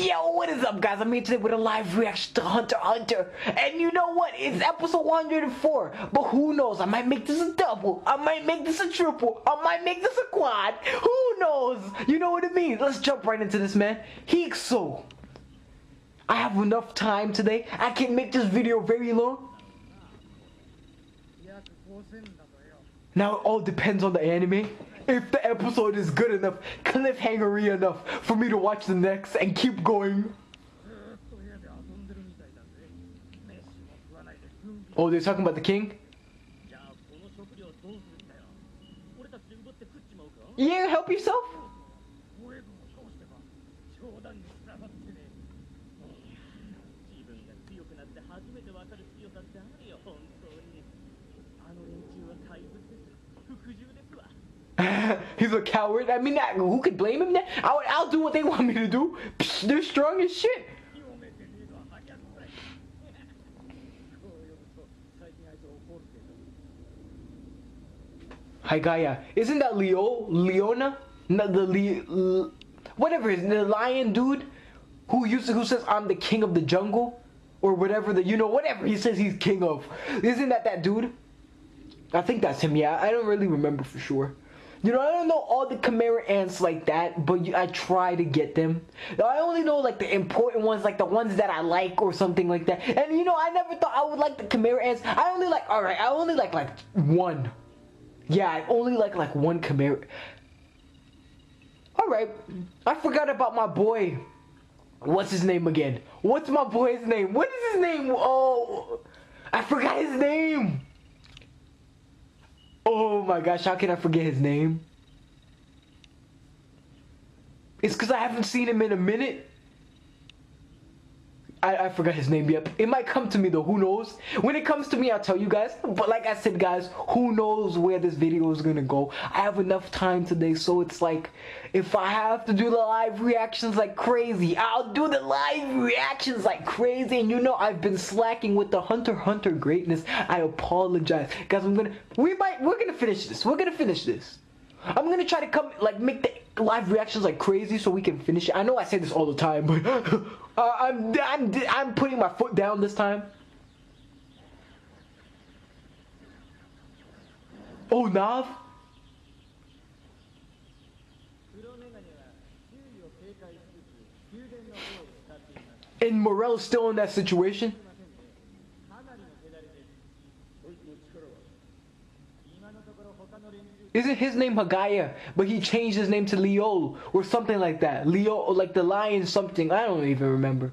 Yo, what is up, guys? I'm here today with a live reaction to Hunter x Hunter. And you know what? It's episode 104. But who knows? I might make this a double. I might make this a triple. I might make this a quad. Who knows? You know what it means. Let's jump right into this, man. Hikso. I have enough time today. I can make this video very long. Now it all depends on the anime. If the episode is good enough, cliffhangery enough for me to watch the next and keep going. Oh, they're talking about the king? Yeah, help yourself. He's a coward. I mean, who could blame him? I'll do what they want me to do. Psh, they're strong as shit. Hi Gaia. Isn't that Leona? Not the whatever, the lion dude who says I'm the king of the jungle or whatever, whatever he says he's king of. Isn't that dude? I think that's him. Yeah, I don't really remember for sure. I don't know all the Chimera ants like that, but I try to get them. I only know like the important ones, like the ones that I like or something like that. And I never thought I would like the Chimera ants. I only like one. Yeah, I only like one Chimera. Alright, I forgot about my boy. What's his name again? What's my boy's name? What is his name? Oh, I forgot his name. Oh my gosh, how can I forget his name? It's because I haven't seen him in a minute. I forgot his name, yep. It might come to me though, who knows? When it comes to me, I'll tell you guys. But like I said, guys, who knows where this video is gonna go? I have enough time today, so it's like, if I have to do the live reactions like crazy, I'll do the live reactions like crazy. And I've been slacking with the Hunter x Hunter greatness. I apologize. Guys, we're gonna finish this. We're gonna finish this. I'm gonna try to make the live reactions like crazy so we can finish it. I know I say this all the time, but I'm putting my foot down this time. Oh, Nav. And Morel's still in that situation. Isn't his name Hagaya, but he changed his name to Leo or something like that. Leo, like the lion something. I don't even remember.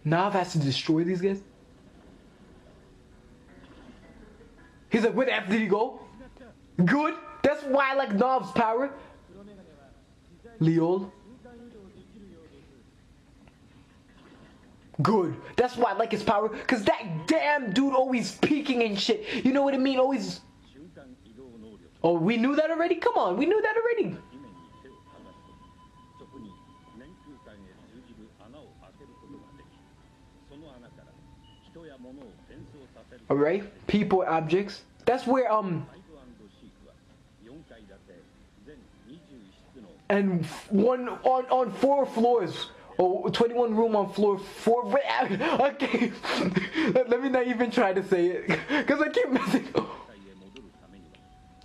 Nav has to destroy these guys. He's like, where the F did he go? Good. That's why I like Nav's power. Leo. Good. That's why I like his power. Cause that damn dude always peeking and shit. You know what I mean? Always. Oh, we knew that already? Come on, we knew that already. Alright, people, objects. That's where and one on 4 floors. Oh, 21 room on floor 4. Okay, let me not even try to say it, cause I keep messing.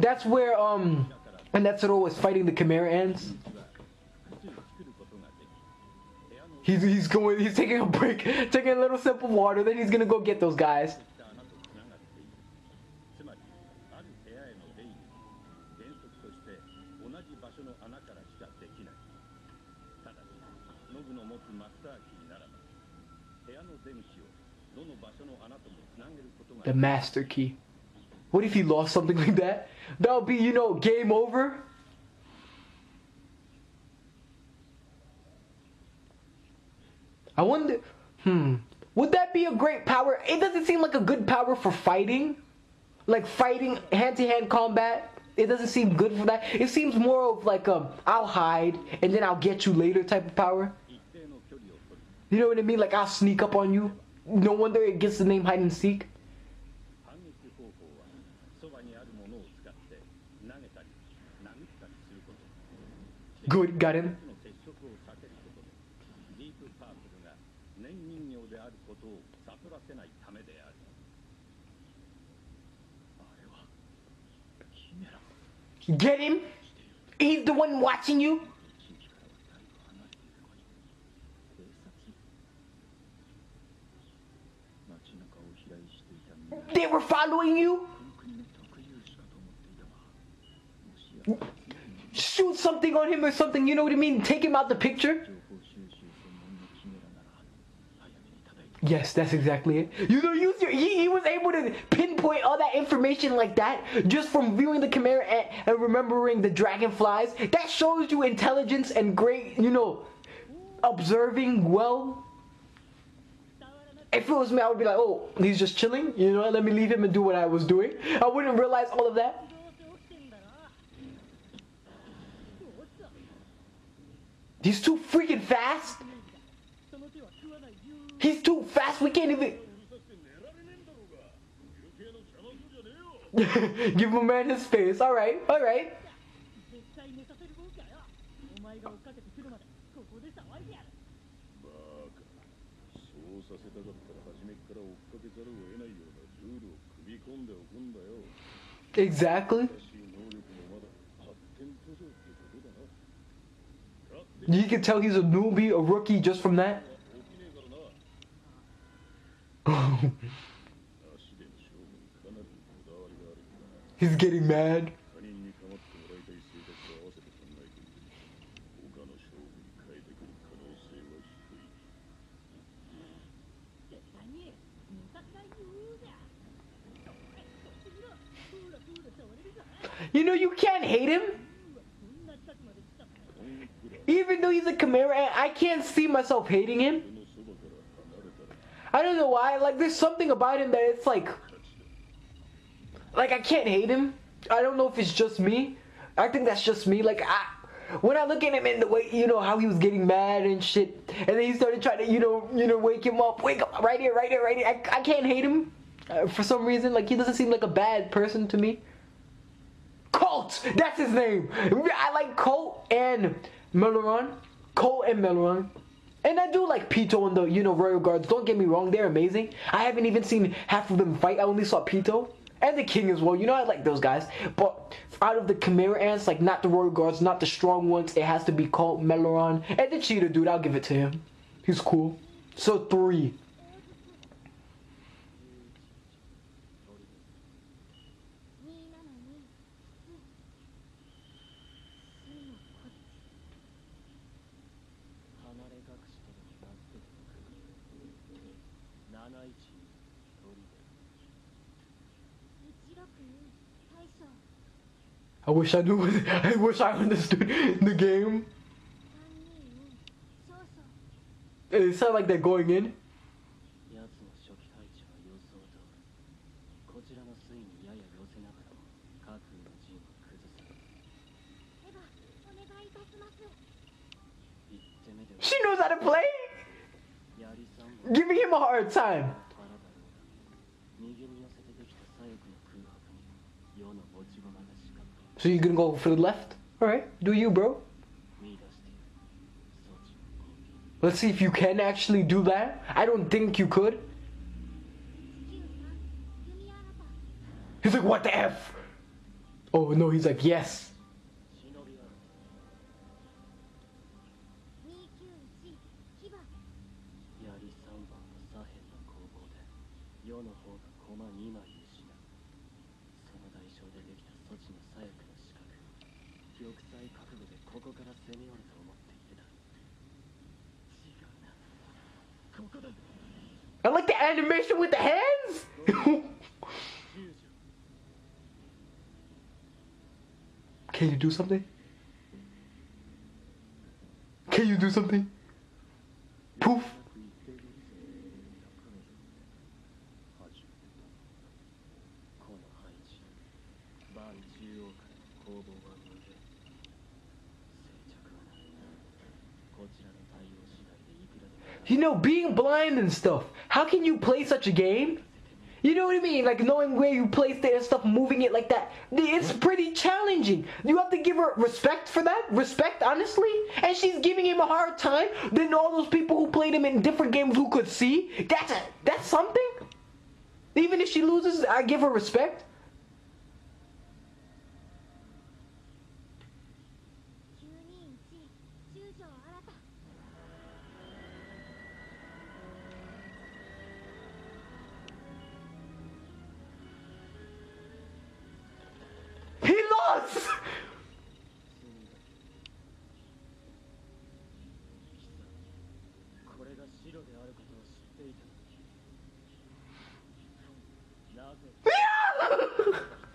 That's where and Netsuro was fighting the Chimera ants. He's taking a break, taking a little sip of water. Then he's gonna go get those guys. The master key. What if he lost something like that? That would be, game over. I wonder, would that be a great power? It doesn't seem like a good power for fighting. Like fighting, hand-to-hand combat. It doesn't seem good for that. It seems more of like I'll hide and then I'll get you later type of power. You know what I mean? Like I'll sneak up on you. No wonder it gets the name hide and seek. Good, got him. Get him? He's the one watching you? They were following you? Shoot something on him or something, you know what I mean? Take him out the picture? Yes, that's exactly it. You know, he was able to pinpoint all that information like that just from viewing the camera and remembering the dragonflies. That shows you intelligence and great, you know, observing well. If it was me, I would be like, oh, he's just chilling, you know, let me leave him and do what I was doing. I wouldn't realize all of that. He's too freaking fast. He's too fast, we can't even... Give a man his space, alright, alright. Exactly. You can tell he's a newbie, a rookie just from that. He's getting mad. You know, you can't hate him. Even though he's a Chimera, I can't see myself hating him. I don't know why. Like, there's something about him that it's like I can't hate him. I don't know if it's just me. I think that's just me. Like, when I look at him in the way, you know, how he was getting mad and shit, and then he started trying to, you know, wake him up. Wake up, right here, right here, right here. I can't hate him for some reason. Like, he doesn't seem like a bad person to me. Colt, that's his name. I like Colt and Meruem. Colt and Meruem. And I do like Pito and the, you know, Royal Guards. Don't get me wrong, they're amazing. I haven't even seen half of them fight. I only saw Pito. And the King as well. You know, I like those guys. But out of the Chimera ants, like, not the Royal Guards, not the strong ones, it has to be Colt, Meruem, and the Cheetah dude. I'll give it to him. He's cool. So 3. I wish I knew. I wish I understood the game. It sounds like they're going in. She knows how to play. Giving him a hard time. So you're gonna go for the left? Alright, do you, bro? Let's see if you can actually do that. I don't think you could. He's like, what the F? Oh no, he's like, yes. I like the animation with the hands. Can you do something? Can you do something? Poof. You know, being blind and stuff. How can you play such a game You know what I mean? Like knowing where you placed it and stuff, moving it like that. It's pretty challenging. You have to give her respect for that. Respect, honestly. And she's giving him a hard time. Then all those people who played him in different games who could see. That's something. Even if she loses, I give her respect. He lost!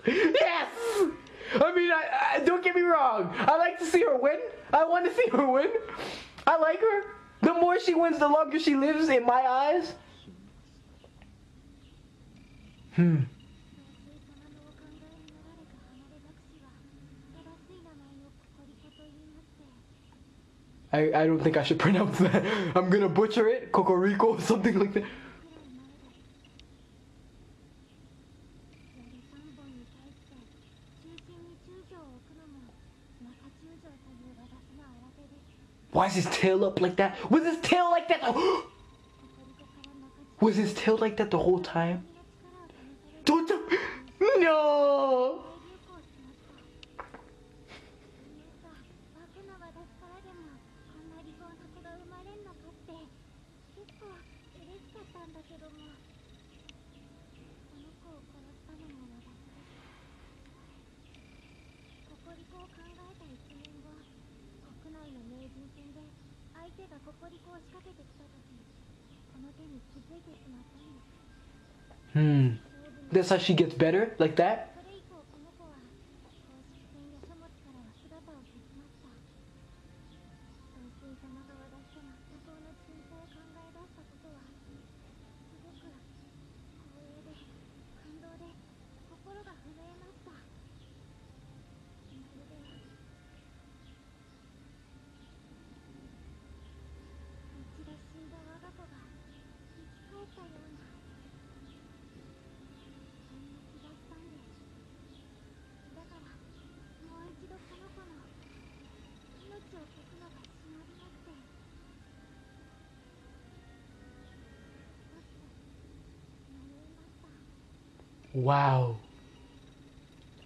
Yes! I mean, I don't get me wrong. I like to see her win. I want to see her win. I like her. The more she wins, the longer she lives in my eyes. I don't think I should pronounce that. I'm gonna butcher it. Cocorico or something like that. Why is his tail up like that? Was his tail like that? Was his tail like that the whole time? Don't no! That's how she gets better? Like that? Wow.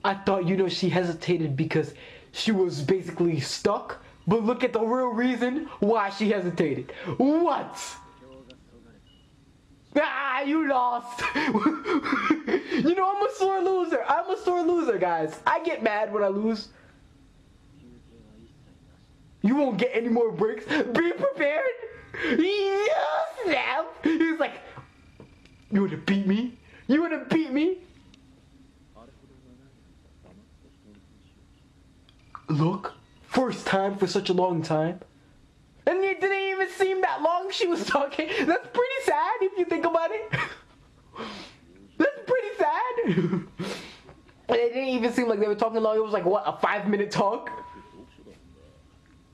I thought, she hesitated because she was basically stuck. But look at the real reason why she hesitated. What? Ah, you lost. I'm a sore loser. I'm a sore loser, guys. I get mad when I lose. You won't get any more breaks. Be prepared. Yes, snap. He's like, you wanna beat me? You wanna beat me? Look, first time for such a long time. And it didn't even seem that long she was talking. That's pretty sad if you think about it. That's pretty sad. And it didn't even seem like they were talking long. It was like, what, a 5-minute talk?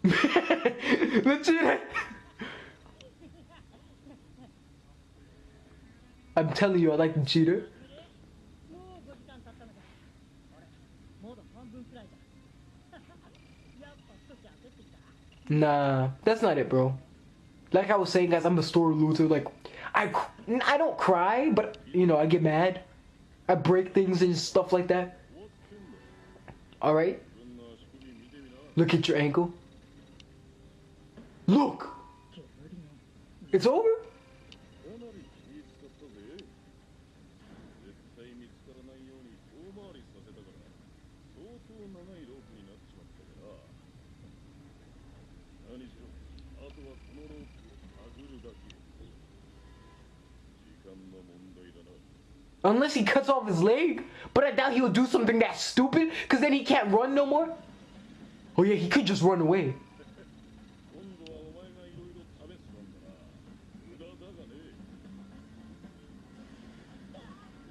Legit. I'm telling you, I like the cheater. Nah, that's not it, bro. Like I was saying, guys, I'm a sore loser. Like, I don't cry, but, I get mad. I break things and stuff like that. Alright? Look at your ankle. Look! It's over? Unless he cuts off his leg. But I doubt he'll do something that stupid, because then he can't run no more. Oh yeah, he could just run away.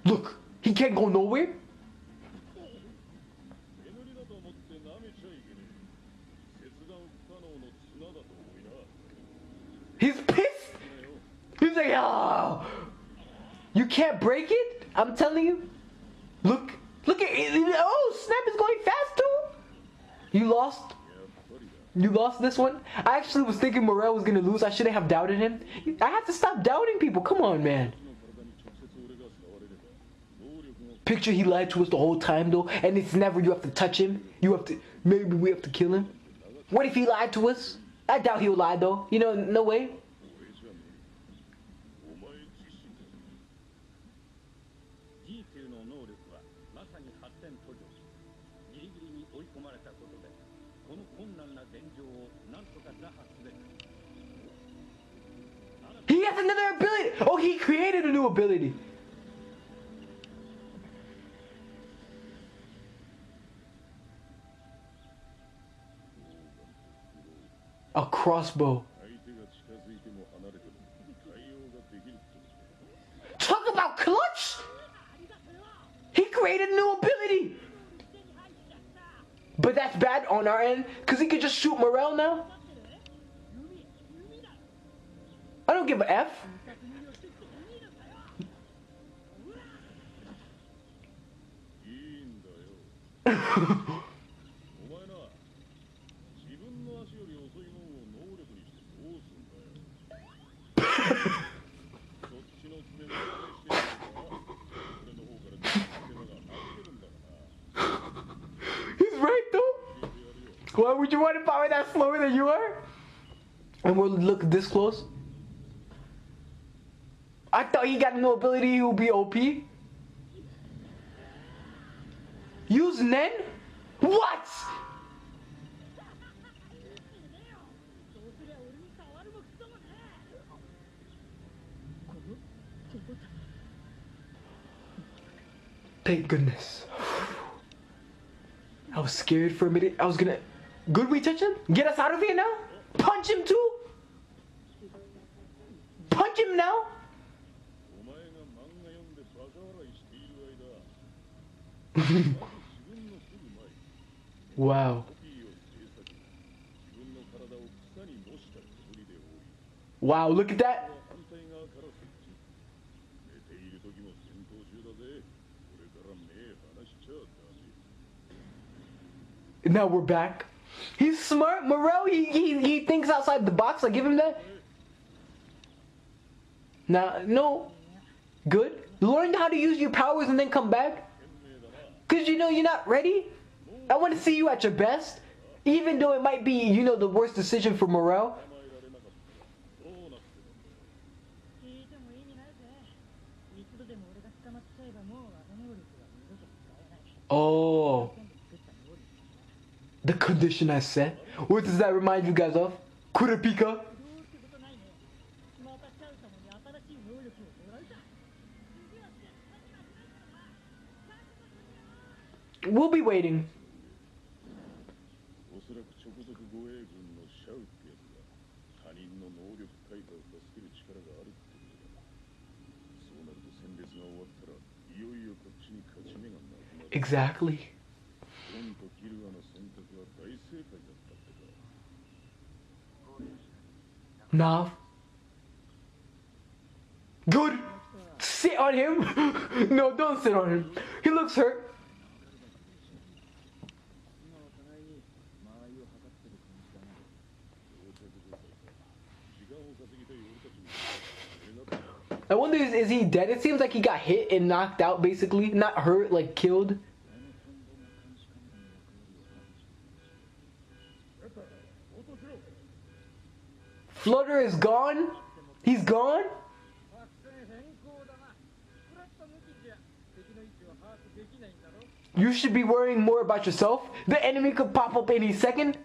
Look, he can't go nowhere. He's pissed. He's like, oh, you can't break it? I'm telling you. Look at it. Oh, snap is going fast too. You lost. You lost this one. I actually was thinking Meruem was gonna lose. I shouldn't have doubted him. I have to stop doubting people. Come on, man. Picture he lied to us the whole time though, and it's never you have to touch him. You have to, maybe we have to kill him. What if he lied to us? I doubt he'll lie though. You know, no way. He has another ability! Oh, he created a new ability. A crossbow. Talk about clutch! He created a new ability! But that's bad on our end, because he could just shoot Meruem now. I don't give a F. He's right though. Why would you want to power that slower than you are? And we'll look this close. I thought he got no ability, he would be OP. Use Nen? What? Thank goodness. I was scared for a minute. I was gonna... Good we touch him? Get us out of here now? Punch him too? Punch him now? Wow. Wow, look at that. Now we're back. He's smart. Meruem, he thinks outside the box. I give him that. Now, no. Good. Learn how to use your powers and then come back. Because you know you're not ready. I want to see you at your best. Even though it might be, you know, the worst decision for Meruem. Oh. The condition I set. What does that remind you guys of? Kurapika? We'll be waiting. Exactly. Nah. Good. Sit on him. No, don't sit on him. He looks hurt. I wonder, is he dead? It seems like he got hit and knocked out, basically. Not hurt, like killed. Flutter is gone? He's gone? You should be worrying more about yourself. The enemy could pop up any second.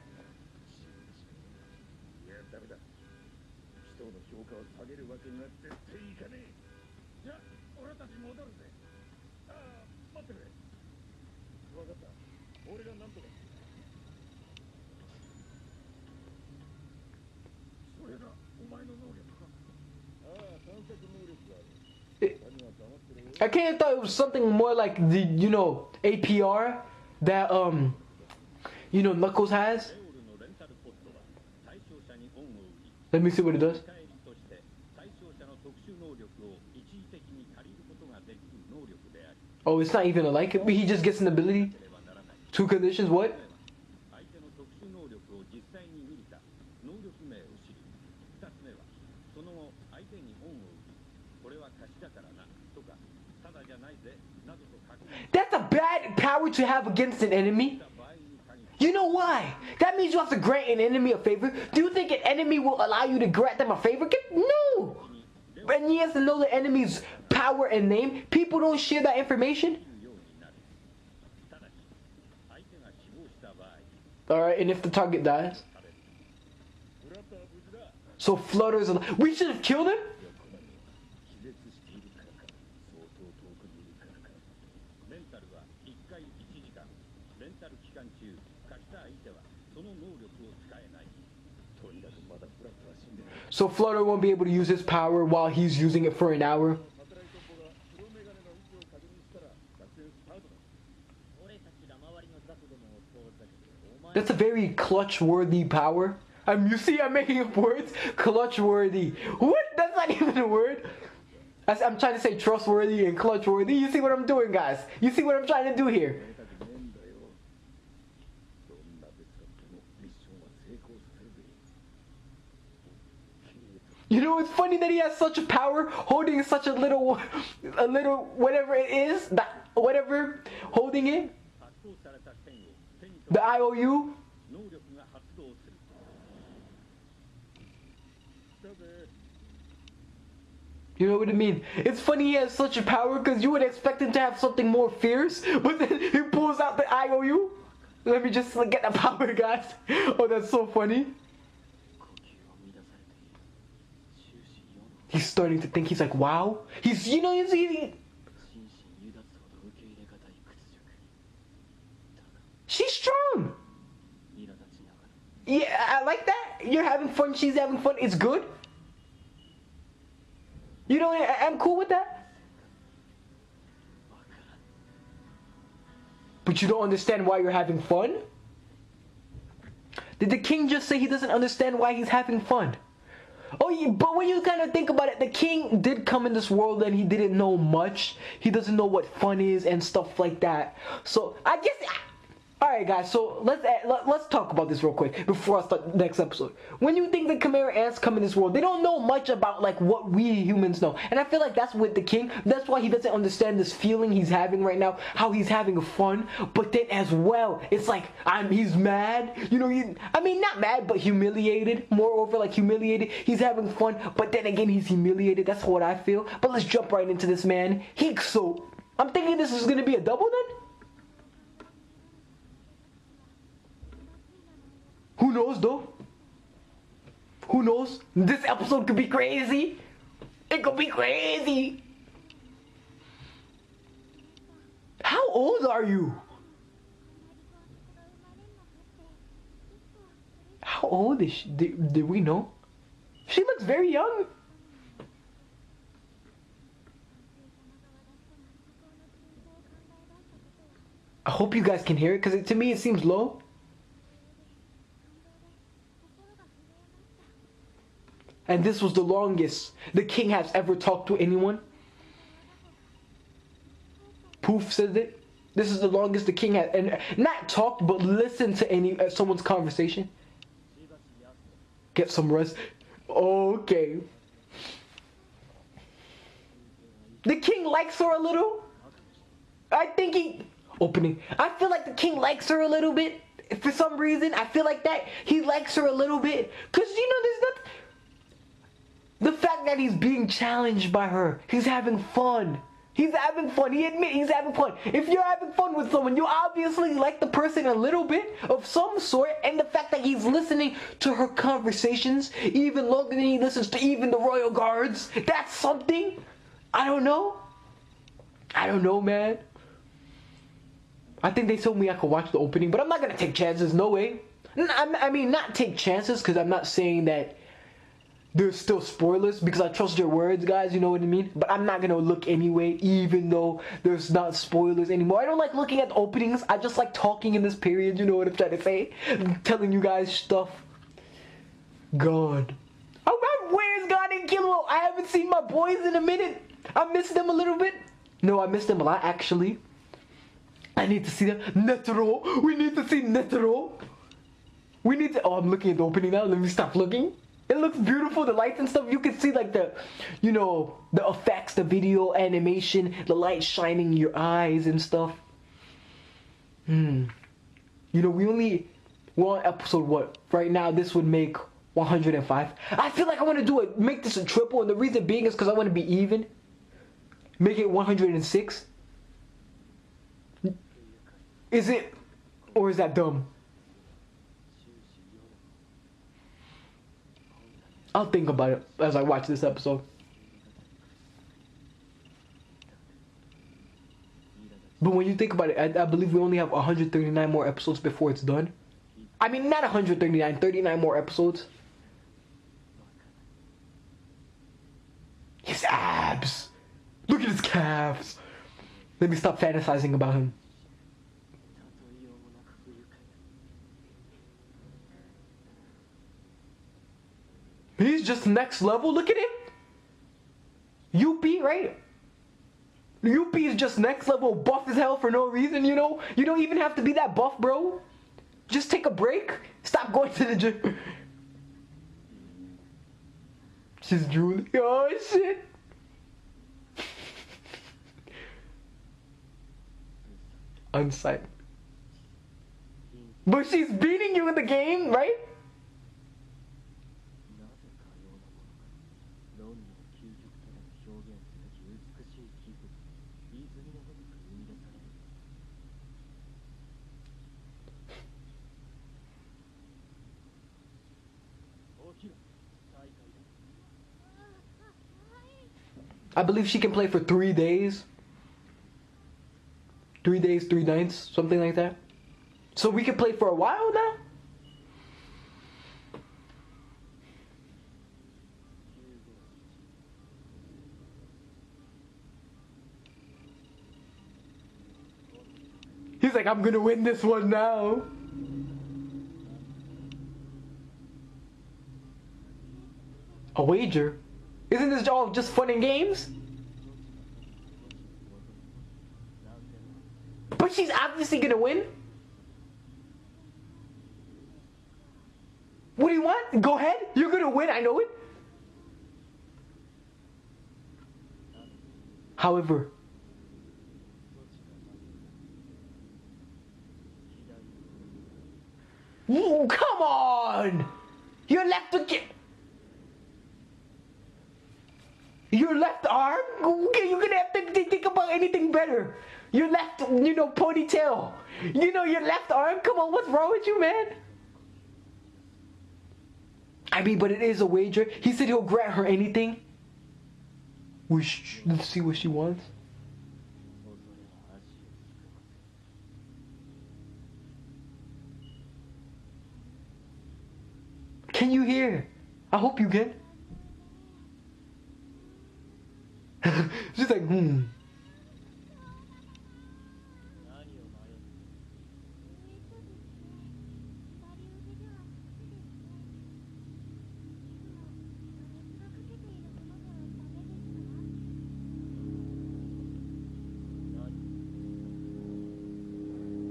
I kind of thought it was something more like the, you know, APR that, you know, Knuckles has. Let me see what it does. Oh, it's not even a like. He just gets an ability. 2 conditions. What? That's a bad power to have against an enemy. You know why? That means you have to grant an enemy a favor. Do you think an enemy will allow you to grant them a favor? No! And he has to know the enemy's power and name. People don't share that information. Alright, and if the target dies? So Flutter's alive. We should have killed him? So Flutter won't be able to use his power while he's using it for an hour. That's a very clutch-worthy power. You see, I'm making up words. Clutch-worthy. What? That's not even a word. I'm trying to say trustworthy and clutch-worthy. You see what I'm doing, guys? You see what I'm trying to do here? You know, it's funny that he has such a power holding such a little whatever it is, that whatever holding it. The IOU. You know what I mean? It's funny he has such a power because you would expect him to have something more fierce, but then he pulls out the IOU. Let me just get the power, guys. Oh, that's so funny. He's starting to think. He's like, wow. He's she's strong. Yeah, I like that. You're having fun. She's having fun. It's good. You know, I'm cool with that. But you don't understand why you're having fun? Did the king just say he doesn't understand why he's having fun? Oh, yeah, but when you kind of think about it, the king did come in this world and he didn't know much. He doesn't know what fun is and stuff like that. So I guess, all right, guys. So let's talk about this real quick before I start the next episode. When you think the Chimera ants come in this world, they don't know much about like what we humans know, and I feel like that's with the king. That's why he doesn't understand this feeling he's having right now, how he's having fun. But then as well, it's like he's mad. You know, I mean not mad, but humiliated. Moreover, like humiliated. He's having fun, but then again he's humiliated. That's what I feel. But let's jump right into this, man. I'm thinking this is gonna be a double then. Who knows though? Who knows? This episode could be crazy. It could be crazy. How old are you? How old is she? Did we know? She looks very young. I hope you guys can hear it because to me it seems low. And this was the longest the king has ever talked to anyone. Poof said it. This is the longest the king had, and not talked, but listened to someone's conversation. Get some rest. Okay. The king likes her a little. I think I feel like the king likes her a little bit. For some reason, I feel like that. He likes her a little bit. Because, you know, there's nothing. The fact that he's being challenged by her. He's having fun. He's having fun. He admits he's having fun. If you're having fun with someone, you obviously like the person a little bit of some sort. And the fact that he's listening to her conversations even longer than he listens to even the royal guards. That's something. I don't know. I don't know, man. I think they told me I could watch the opening, but I'm not going to take chances. No way. I mean, not take chances because I'm not saying that there's still spoilers because I trust your words, guys, you know what I mean? But I'm not gonna look anyway, even though there's not spoilers anymore. I don't like looking at the openings. I just like talking in this period, you know what I'm trying to say? I'm telling you guys stuff. God. Where's God and Kilo? I haven't seen my boys in a minute. I miss them a little bit. No, I missed him a lot actually. I need to see that. Netero! We need to see Netero! We need to. Oh, I'm looking at the opening now. Let me stop looking. It looks beautiful, the lights and stuff. You can see like the, you know, the effects, the video animation, the light shining in your eyes and stuff. You know, we're on episode what? Right now, this would make 105. I feel like I want to do it, make this a triple, and the reason being is because I want to be even. Make it 106. Is it, or is that dumb? I'll think about it as I watch this episode. But when you think about it, I believe we only have 139 more episodes before it's done. I mean, not 139, 39 more episodes. His abs! Look at his calves! Let me stop fantasizing about him. He's just next level. Look at him. UP, right? UP is just next level buff as hell for no reason, you know? You don't even have to be that buff, bro. Just take a break. Stop going to the gym. She's drooling. Oh, shit. Unsight. But she's beating you in the game, right? I believe she can play for 3 days. 3 days, 3 nights, something like that. So we can play for a while now? He's like, I'm gonna win this one now. A wager? Isn't this all just fun and games? But she's obviously gonna win. What do you want? Go ahead. You're gonna win, I know it. However, ooh, come on! You're left to your left arm? Okay, you're gonna have to think about anything better. Your left, you know, ponytail. You know, your left arm? Come on, what's wrong with you, man? I mean, but it is a wager. He said he'll grant her anything. Let's see what she wants. Can you hear? I hope you can. She's like,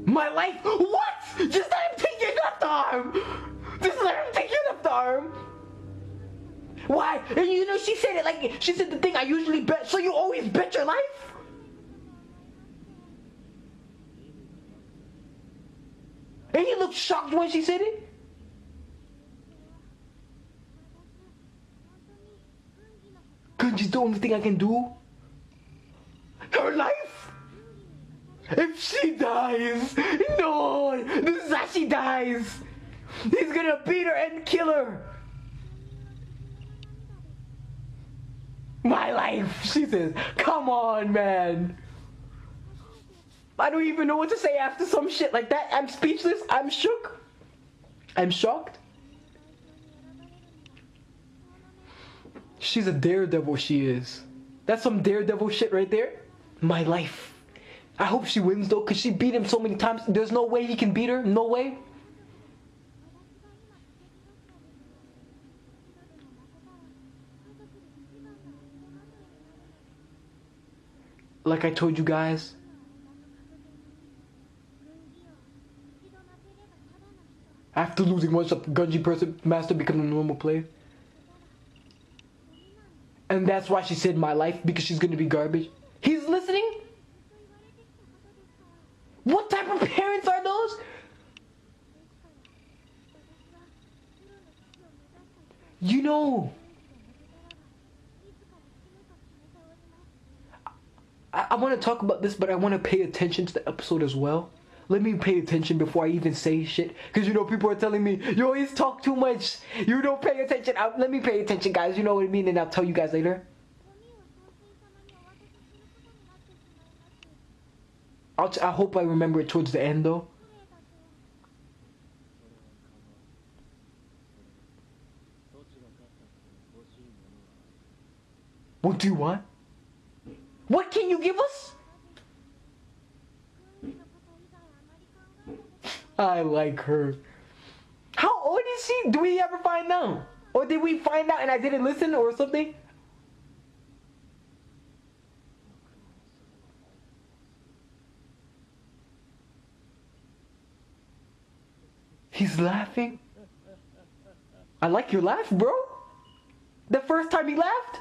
My life? What? Just let him take your left arm! Just let him take your left arm! Why? And you know, she said it like, she said the thing I usually bet, so you always bet your life? And he looked shocked when she said it? Gunji's the only thing I can do? Her life? If she dies, no, this is how she dies. He's gonna beat her and kill her. My life, she says. Come on, man. I don't even know what to say after some shit like that. I'm speechless. I'm shook. I'm shocked. She's a daredevil, she is. That's some daredevil shit right there. My life. I hope she wins though, because she beat him so many times. There's no way he can beat her. No way. like I told you guys, after losing one shot, Gunji person master become a normal player. And that's why she said my life, because she's gonna be garbage. He's listening? What type of parents are those? You know, I want to talk about this, but I want to pay attention to the episode as well. Let me pay attention before I even say shit. Because, you know, people are telling me, you always talk too much. You don't pay attention. Let me pay attention, guys. You know what I mean? And I'll tell you guys later. I hope I remember it towards the end, though. What do you want? What can you give us? I like her. How old is she? Do we ever find out? Or did we find out and I didn't listen or something? He's laughing. I like your laugh, bro. The first time he laughed.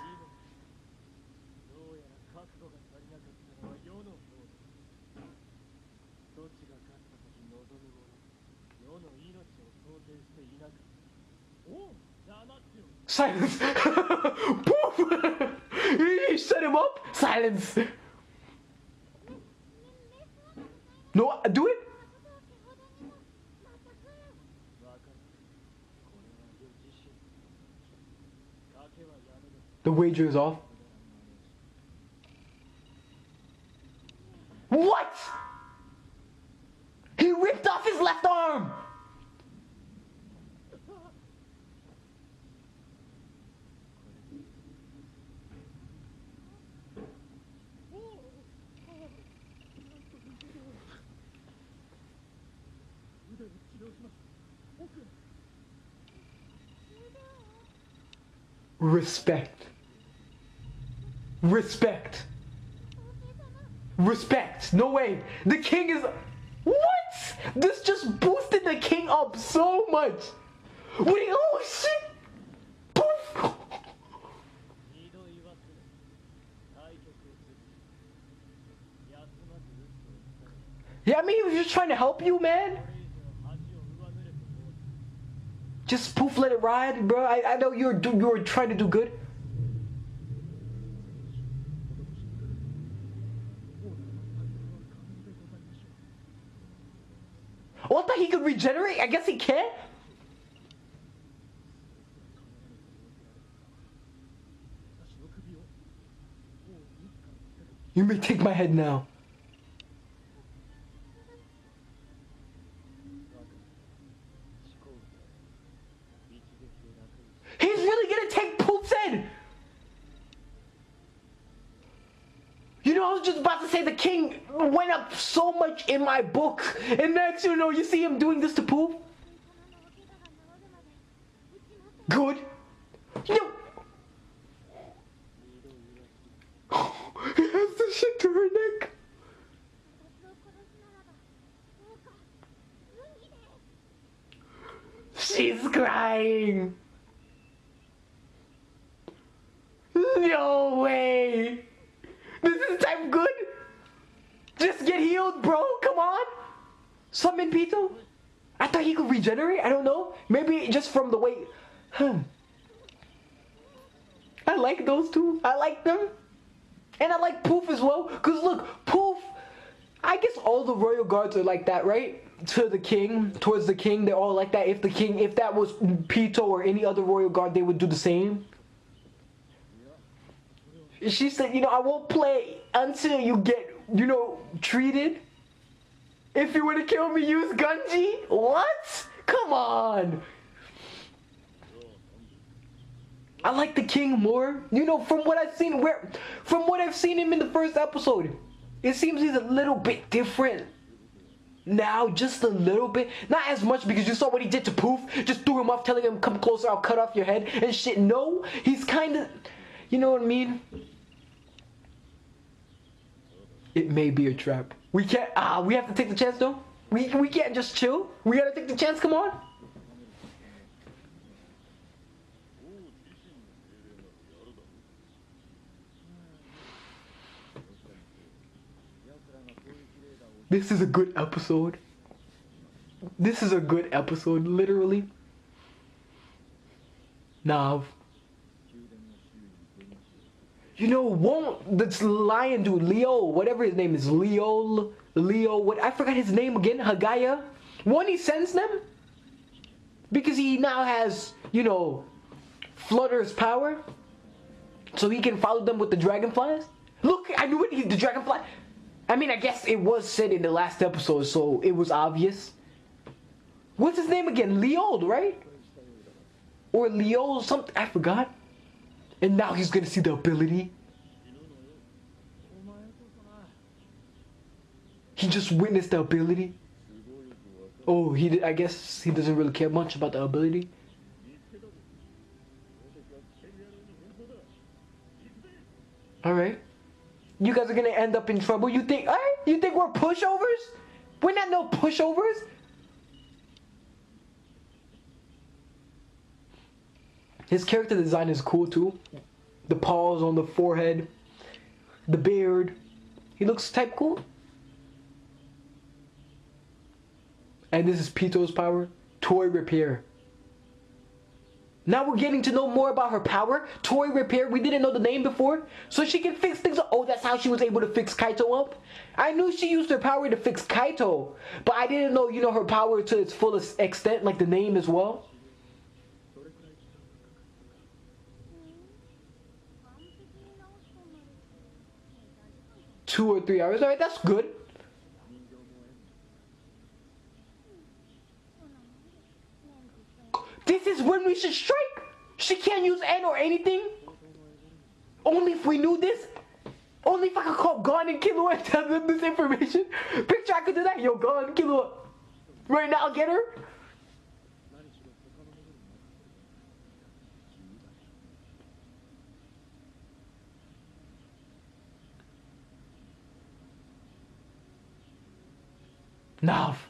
Silence. Poof. He shut him up. Silence. No, do it. The wager is off. What? He ripped off his left arm. Respect. Respect. Respect. No way. The king is... What? This just boosted the king up so much. What do you... Oh, shit. Poof. Yeah, I mean, he was just trying to help you, man. Just poof, let it ride, bro. I know you were trying to do good. Oh, I thought he could regenerate. I guess he can. You may take my head now. He's really gonna take Poop's head! You know, I was just about to say the king went up so much in my book. And next, you know, you see him doing this to Poop? Good. Yo. He has the shit to her neck. She's crying. No way. This is time good. Just get healed, bro. Come on. Summon Pito. I thought he could regenerate. I don't know. Maybe just from the way. I like those two. I like them. And I like Poof as well. Because look, Poof. I guess all the royal guards are like that, right? To the king, towards the king, they're all like that. If that was Pito or any other royal guard, they would do the same. She said, you know, I won't play until you get, you know, treated. If you were to kill me, use Gunji? What? Come on. I like the king more. You know, from what I've seen him in the first episode, it seems he's a little bit different. Now, just a little bit. Not as much, because you saw what he did to Poof. Just threw him off, telling him, come closer, I'll cut off your head and shit. No, he's kind of... You know what I mean? It may be a trap. We can't. We have to take the chance though. We can't just chill. We gotta take the chance. Come on. This is a good episode. This is a good episode, literally. Nav. You know, won't this lion dude, Leo, whatever his name is, Leo, what, I forgot his name again, Hagaya? Won't he sense them? Because he now has, you know, Flutter's power. So he can follow them with the dragonflies? Look, I knew it, the dragonfly. I mean, I guess it was said in the last episode, so it was obvious. What's his name again? Leo, right? Or Leo something, I forgot. And now he's gonna see the ability. He just witnessed the ability. Oh, I guess he doesn't really care much about the ability. Alright. You guys are gonna end up in trouble. You think, alright? You think we're pushovers? We're not no pushovers. His character design is cool too. The paws on the forehead, the beard. He looks type cool. And this is Pito's power, toy repair. Now we're getting to know more about her power, toy repair. We didn't know the name before, so she can fix things up. Oh, that's how she was able to fix Kaito up. I knew she used her power to fix Kaito, but I didn't know, you know, her power to its fullest extent, like the name as well. 2 or 3 hours. Alright, that's good. This is when we should strike. She can't use N or anything. Only if we knew this. Only if I could call Gon and Killua and tell them this information. Picture I could do that. Yo, Gon, Killua. Right now, get her. Nav.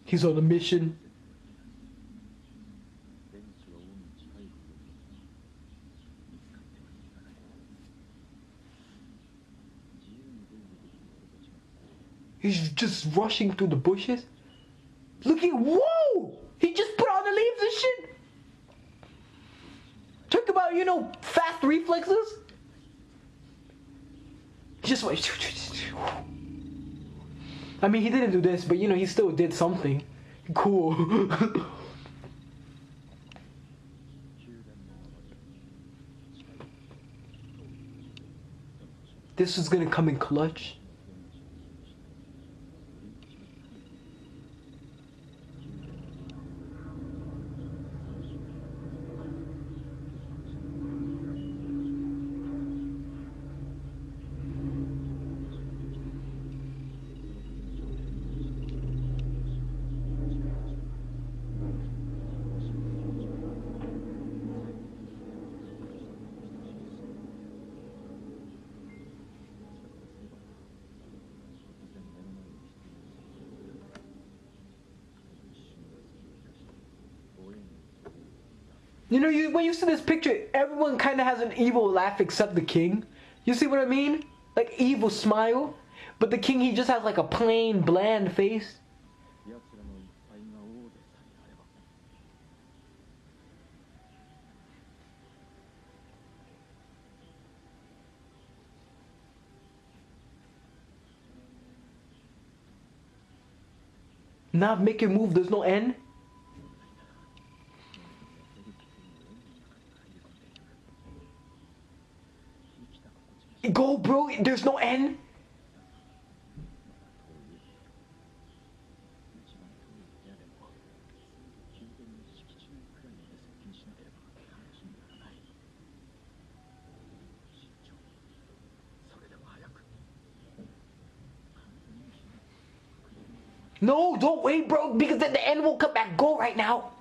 He's on a mission. He's just rushing through the bushes. Looking, whoa! He just put on the leaves and shit. Talk about, you know, fast reflexes. Just went. I mean, he didn't do this, but you know, he still did something. Cool. This is gonna come in clutch. You know, when you see this picture, everyone kind of has an evil laugh except the king. You see what I mean? Like evil smile. But the king, he just has like a plain, bland face. Not make it move, there's no end. Go, bro, there's no end. No, don't wait, bro, because then the end will come back. Go right now.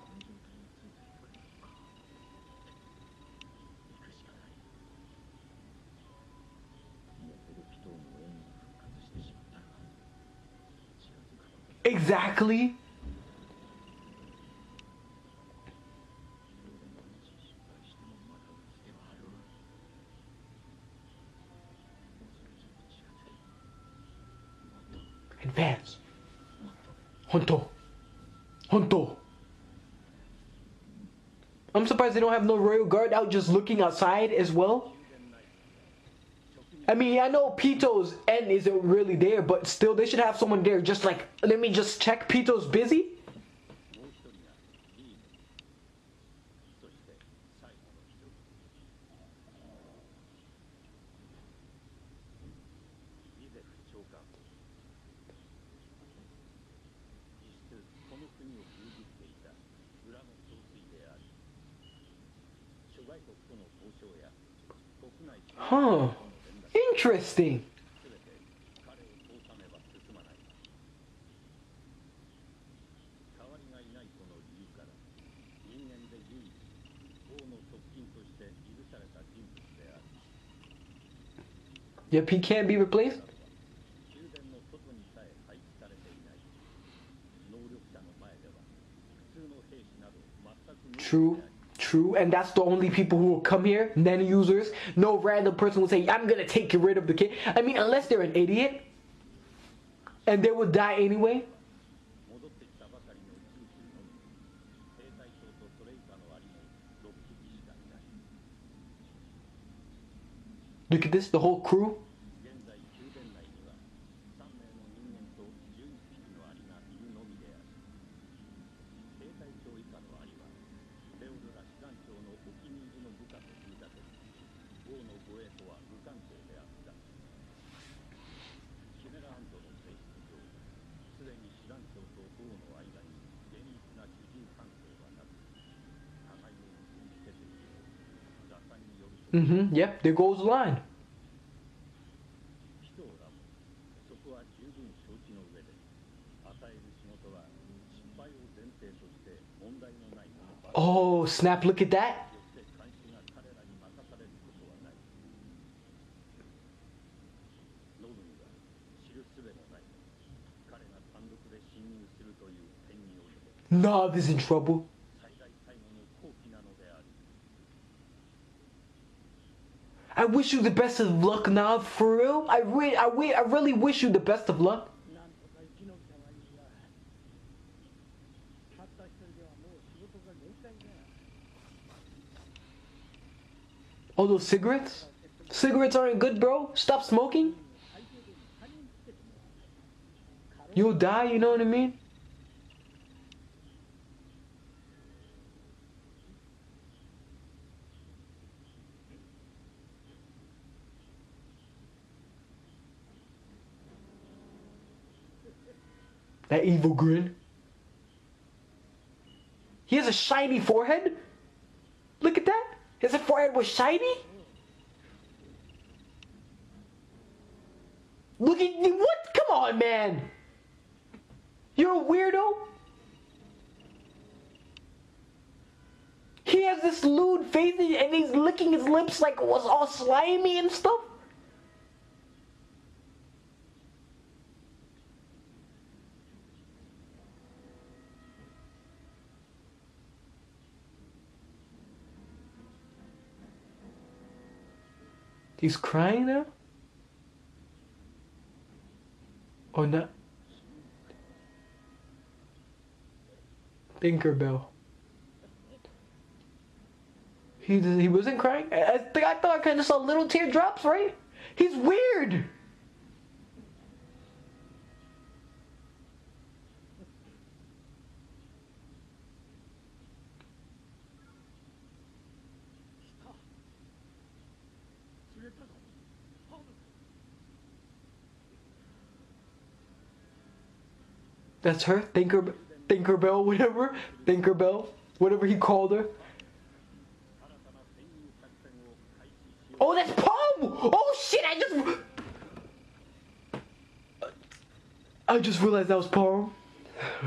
Exactly. Advance. Honto. Honto. I'm surprised they don't have no royal guard out just looking outside as well. I mean, I know Pito's end isn't really there, but still they should have someone there just like, let me just check Pito's busy. Huh. Interesting. Yep, he can't be replaced. True. True, and that's the only people who will come here, nano users. No random person will say, I'm gonna take rid of the kid. I mean, unless they're an idiot, and they will die anyway. Look at this, the whole crew. Yep, there goes the line. Oh, snap, look at that. Nav is in trouble. I wish you the best of luck, Nav, for real. I really wish you the best of luck. All those cigarettes? Cigarettes aren't good, bro. Stop smoking. You'll die, you know what I mean? That evil grin. He has a shiny forehead. Look at that. His forehead was shiny. Look at what? Come on, man. You're a weirdo. He has this lewd face and he's licking his lips like it was all slimy and stuff. He's crying now? Or not? Tinkerbell. He wasn't crying? I thought I kind of saw little teardrops, right? He's weird! That's her? Tinkerbell, whatever? Tinkerbell, whatever he called her. Oh, that's Palm! Oh shit, I just realized that was Palm.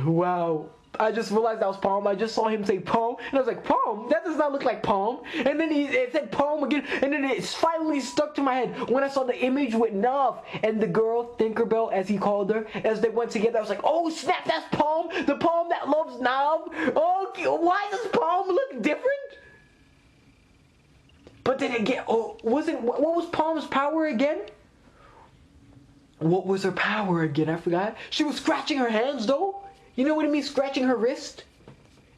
Wow. I just realized that was Palm. I just saw him say Palm, and I was like, Palm? That does not look like Palm. And then it said Palm again, and then it finally stuck to my head when I saw the image with Nav and the girl, Tinkerbell, as he called her, as they went together. I was like, oh snap, that's Palm, the Palm that loves Nav. Okay, why does Palm look different? But then again, what was Palm's power again? What was her power again? I forgot. She was scratching her hands though. You know what I mean? Scratching her wrist.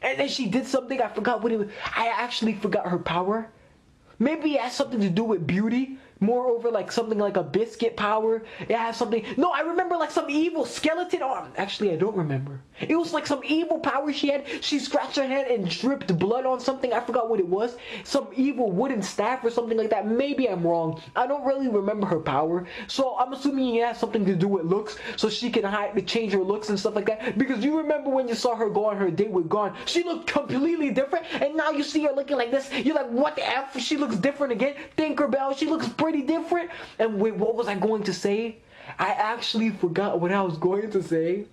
And then she did something. I forgot what it was. I actually forgot her power. Maybe it has something to do with beauty. Moreover, like something like a biscuit power. It has something. No, I remember like some evil skeleton arm. Actually, I don't remember. It was like some evil power she had. She scratched her hand and dripped blood on something. I forgot what it was. Some evil wooden staff or something like that. Maybe I'm wrong. I don't really remember her power. So I'm assuming it has something to do with looks. So she can change her looks and stuff like that. Because you remember when you saw her go on her date with Gon. She looked completely different. And now you see her looking like this. You're like, what the F? She looks different again. Tinkerbell, she looks pretty different. And wait, what was I going to say? I actually forgot what I was going to say.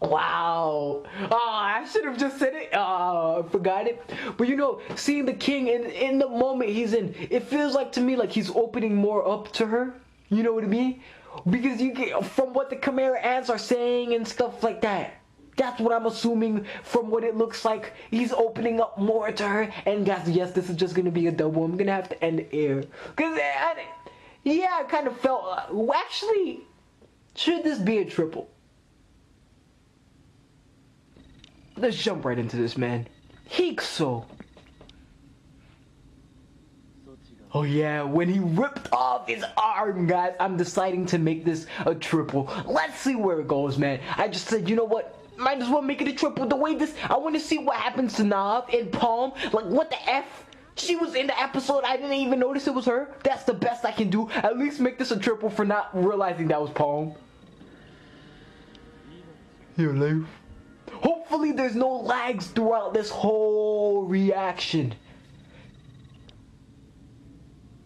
Wow. I should have just said it. I forgot it. But you know, seeing the king in the moment he's in, it feels like to me like he's opening more up to her. You know what I mean? Because you get from what the Chimera ants are saying and stuff like that. That's what I'm assuming from what it looks like. He's opening up more to her. And guys, yes, this is just going to be a double. I'm going to have to end it here. Because, yeah, I kind of felt... actually, should this be a triple? Let's jump right into this, man. Hikso. Oh yeah, when he ripped off his arm, guys, I'm deciding to make this a triple. Let's see where it goes, man. I just said, you know what? Might as well make it a triple. The way this, I want to see what happens to Nav and Palm. Like, what the F? She was in the episode. I didn't even notice it was her. That's the best I can do. At least make this a triple for not realizing that was Palm. Your life. Hopefully there's no lags throughout this whole reaction.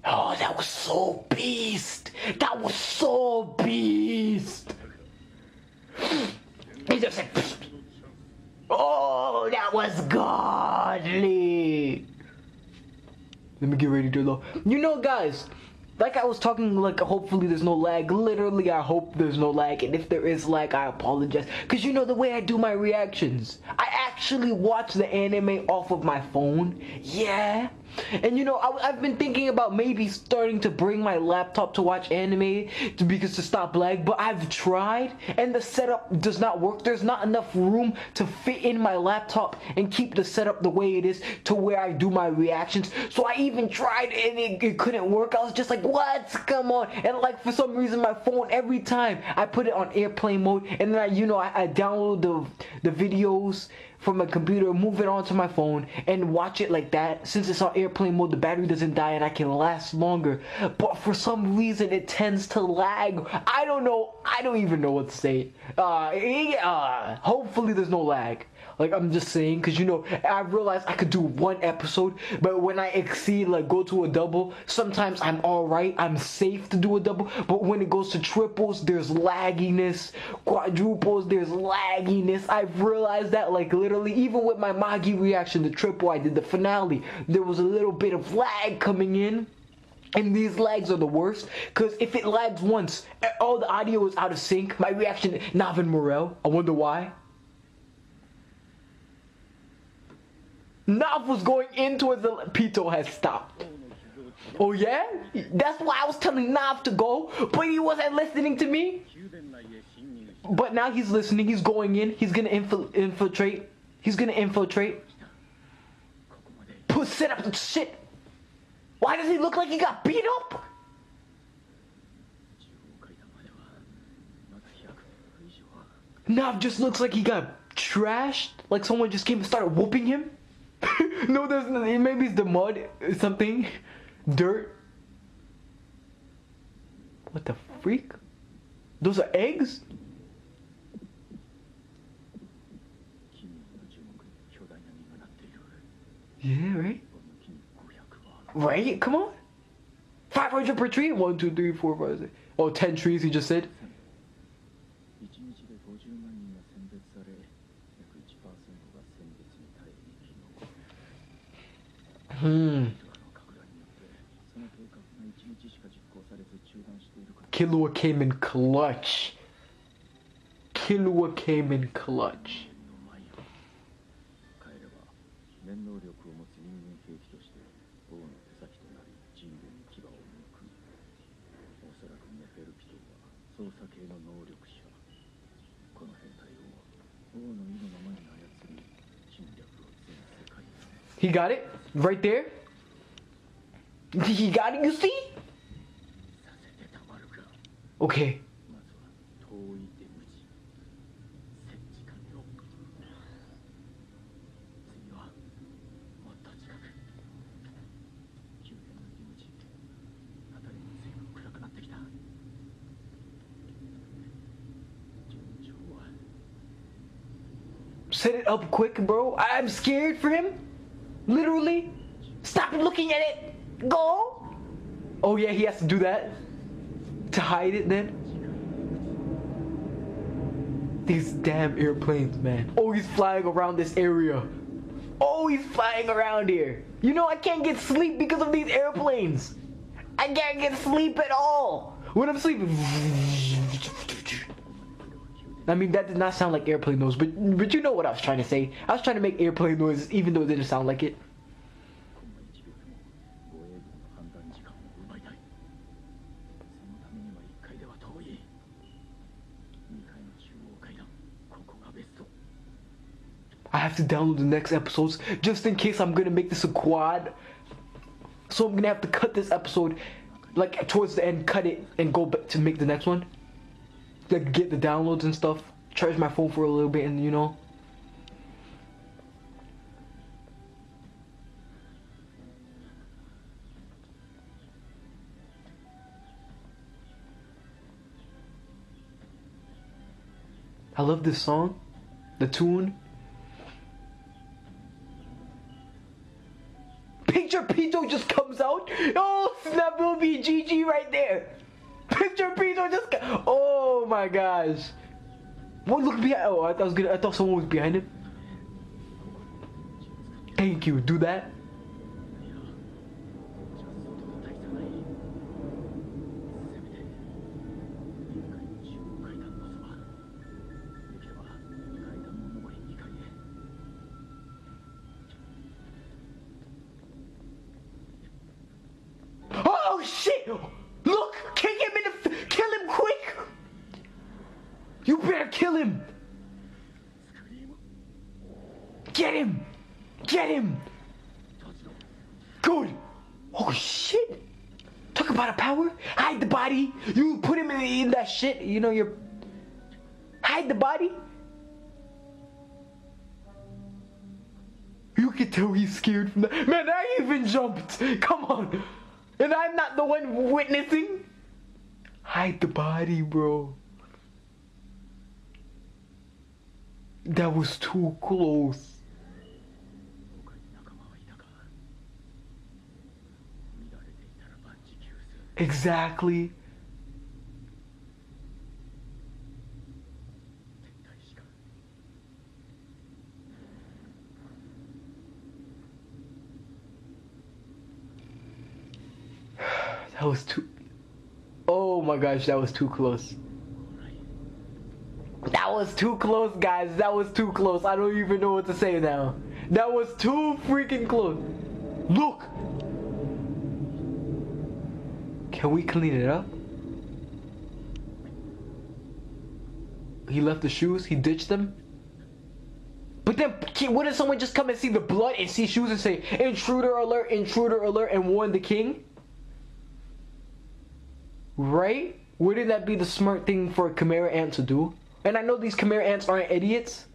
Oh, that was so beast. That was so beast. He just said, pfft. Oh, that was godly. Let me get ready to load. You know, guys, like I was talking, like, hopefully there's no lag. Literally, I hope there's no lag. And if there is lag, I apologize. Because you know the way I do my reactions. I actually watch the anime off of my phone. Yeah. And you know, I've been thinking about maybe starting to bring my laptop to watch anime to stop lag, but I've tried and the setup does not work. There's not enough room to fit in my laptop and keep the setup the way it is to where I do my reactions. So I even tried and it couldn't work. I was just like, what? Come on. And like for some reason my phone, every time I put it on airplane mode and then I download the videos from my computer, move it onto my phone and watch it like that. Since it's on airplane mode, the battery doesn't die and I can last longer. But for some reason it tends to lag. I don't know. I don't even know what to say. Hopefully there's no lag. Like, I'm just saying, because you know, I realized I could do one episode, but when I exceed, like, go to a double, sometimes I'm alright, I'm safe to do a double, but when it goes to triples, there's lagginess, quadruples, there's lagginess. I've realized that, like, literally, even with my Magi reaction, the triple I did, the finale, there was a little bit of lag coming in. And these lags are the worst, because if it lags once, all the audio is out of sync. My reaction, Nav and Meruem, I wonder why. Nav was going into it, the Pito has stopped. Oh yeah? That's why I was telling Nav to go, but he wasn't listening to me. But now he's listening, he's going in, he's gonna infiltrate. He's gonna infiltrate. Set up the shit. Why does he look like he got beat up? Nav just looks like he got trashed, like someone just came and started whooping him. No, there's nothing. Maybe it's the mud, something, dirt. What the freak? Those are eggs? Yeah, right? Right? Come on. 500 per tree? 1, 2, 3, 4, 5, 6. Oh, 10 trees, he just said. Killua came in clutch. Killua came in clutch. He got it right there. He got it, you see? Okay. Set it up quick, bro. I'm scared for him. Literally. Stop looking at it. Go. Oh yeah, he has to do that to hide it then. These damn airplanes, man. Oh, he's flying around this area. Oh, he's flying around here. You know, I can't get sleep because of these airplanes. I can't get sleep at all. When I'm sleeping. I mean, that did not sound like airplane noise, but you know what I was trying to say. I was trying to make airplane noises even though it didn't sound like it. I have to download the next episodes just in case I'm gonna make this a quad. So I'm gonna have to cut this episode like towards the end, cut it and go back to make the next one. Like get the downloads and stuff, charge my phone for a little bit, and you know. I love this song, the tune. Picture Pito just comes out. Oh snap, it'll be GG right there. Picture Pito just oh my gosh. What, look behind. Oh, I thought someone was behind him. Thank you. Do that. Oh shit! Look! Kick him in the... Kill him quick! You better kill him! Get him! Get him! Good! Oh shit! Talk about a power! Hide the body! You put him in that shit, you know, you're... Hide the body! You can tell he's scared from that. Man, I even jumped! Come on! And I'm not the one witnessing. Hide the body, bro. That was too close. Exactly. That was too... Oh my gosh, that was too close. That was too close, guys. That was too close. I don't even know what to say now. That was too freaking close. Look! Can we clean it up? He left the shoes. He ditched them. But then, wouldn't someone just come and see the blood and see shoes and say, intruder alert, and warn the king? Right? Wouldn't that be the smart thing for a Chimera ant to do? And I know these Chimera ants aren't idiots.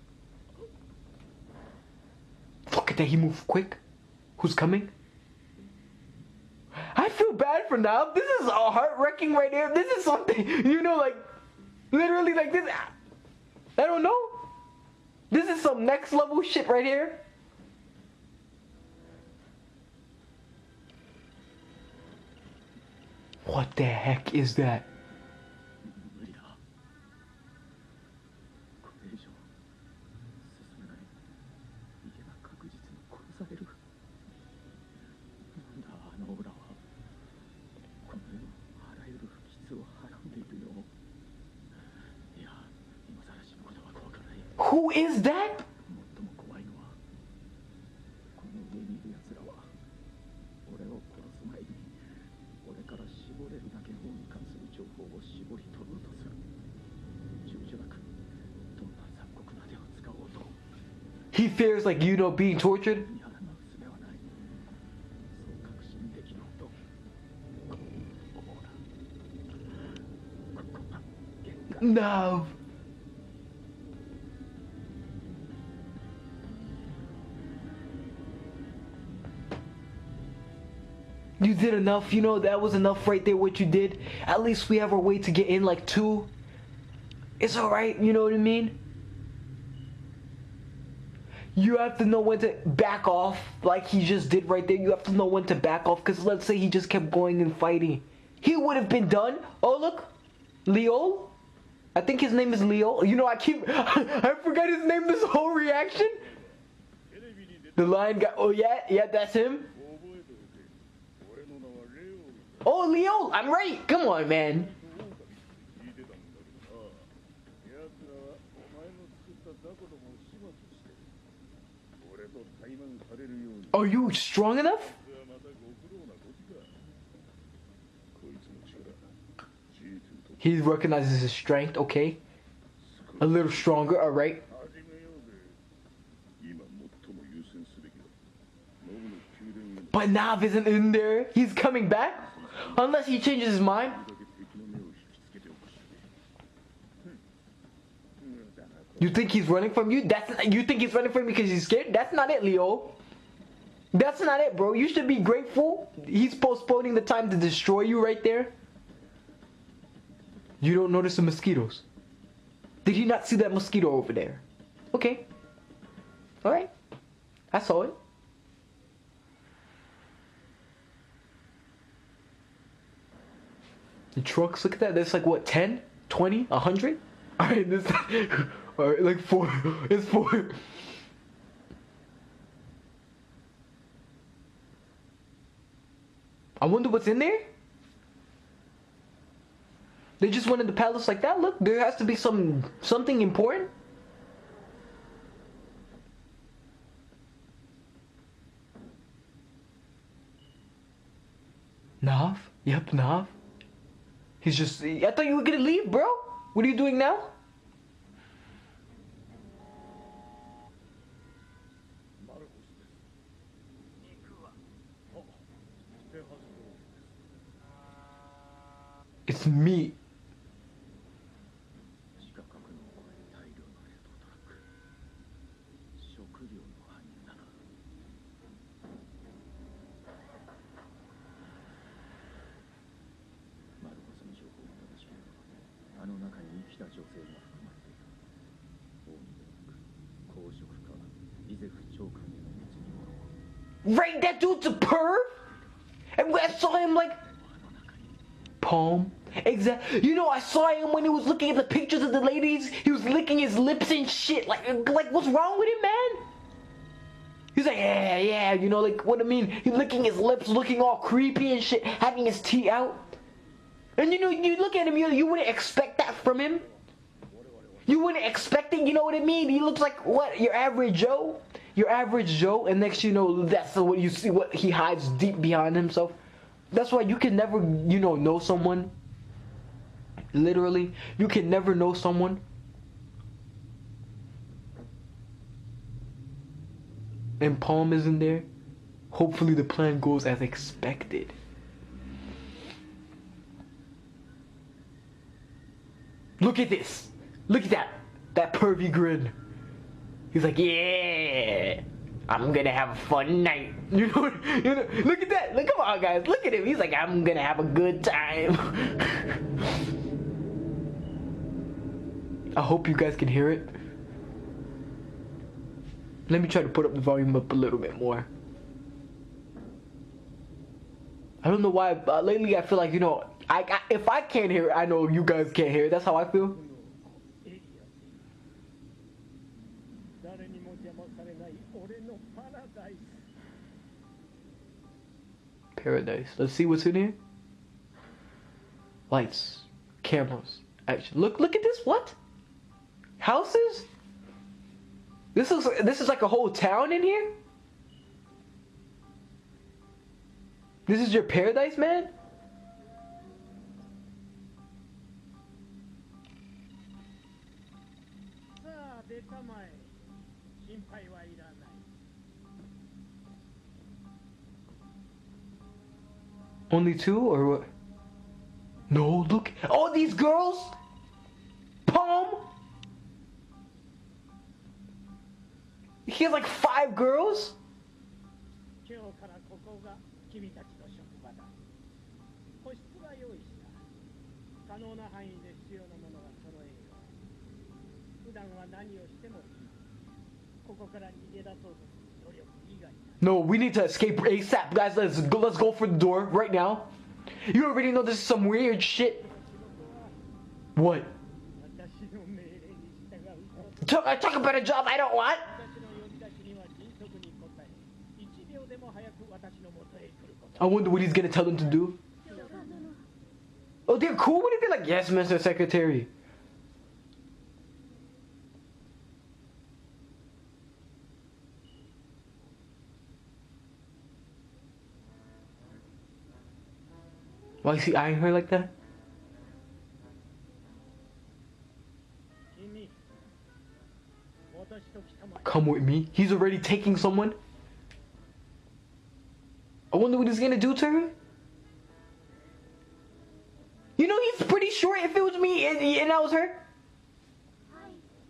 Look at that, he moved quick. Who's coming? I feel bad for now. This is heart-wrecking right here. This is something, you know, like, literally like this. I don't know. This is some next level shit right here. What the heck is that? Who is that? He fears, like, you know, being tortured. No. You did enough, you know, that was enough right there what you did. At least we have our way to get in, like 2. It's alright, you know what I mean? You have to know when to back off, like he just did right there. You have to know when to back off, because let's say he just kept going and fighting. He would have been done. Oh, look. Leo? I think his name is Leo. You know, I forgot his name this whole reaction. The lion guy. Oh, yeah, that's him. Oh, Leo, I'm right. Come on, man. Are you strong enough? He recognizes his strength, okay. A little stronger, alright. But Nav isn't in there. He's coming back? Unless he changes his mind. You think he's running from you? You think he's running from you because he's scared? That's not it, Leo. That's not it, bro. You should be grateful. He's postponing the time to destroy you right there. You don't notice the mosquitoes. Did he not see that mosquito over there? Okay. Alright. I saw it. The trucks, look at that. There's like what, 10? 20? 100? Alright, this alright, like 4. It's 4. I wonder what's in there? They just went in the palace like that? Look, there has to be something important. Nav? Yep, Nav. He's just... I thought you were gonna leave, bro. What are you doing now? It's me. Right, that dude's a perv. And I saw him like palm. Exactly. You know, I saw him when he was looking at the pictures of the ladies. He was licking his lips and shit. Like what's wrong with him, man? He's like, yeah, you know, like, what I mean? He's licking his lips, looking all creepy and shit, having his teeth out. And you know, you look at him, you wouldn't expect that from him. You wouldn't expect it, you know what I mean? He looks like, what, your average Joe? Your average Joe, and next you know, that's what you see, what he hides deep behind himself. That's why you can never, you know someone. Literally, you can never know someone. And Palm isn't there. Hopefully the plan goes as expected. Look at this. Look at that pervy grin. He's like, yeah, I'm gonna have a fun night. You know, look at that. Look, come on, guys. Look at him. He's like, I'm gonna have a good time. I hope you guys can hear it. Let me try to put up the volume up a little bit more. I don't know why, but lately I feel like, you know, if I can't hear it, I know you guys can't hear it. That's how I feel. Paradise. Let's see what's in here. Lights, cameras, action. Look at this. What? Houses? This is like a whole town in here? This is your paradise, man? Only two or what? No, look. Oh, these girls? Palm? He has like 5 girls? No, we need to escape ASAP, guys. Let's go for the door right now. You already know this is some weird shit. What? Talk about a job I don't want. I wonder what he's gonna tell them to do. Oh, they're cool with it? They're like, yes, Mr. Secretary. Why is he eyeing her like that? Come with me. He's already taking someone. I wonder what he's gonna do to her. You know, he's pretty short. If it was me and I was her.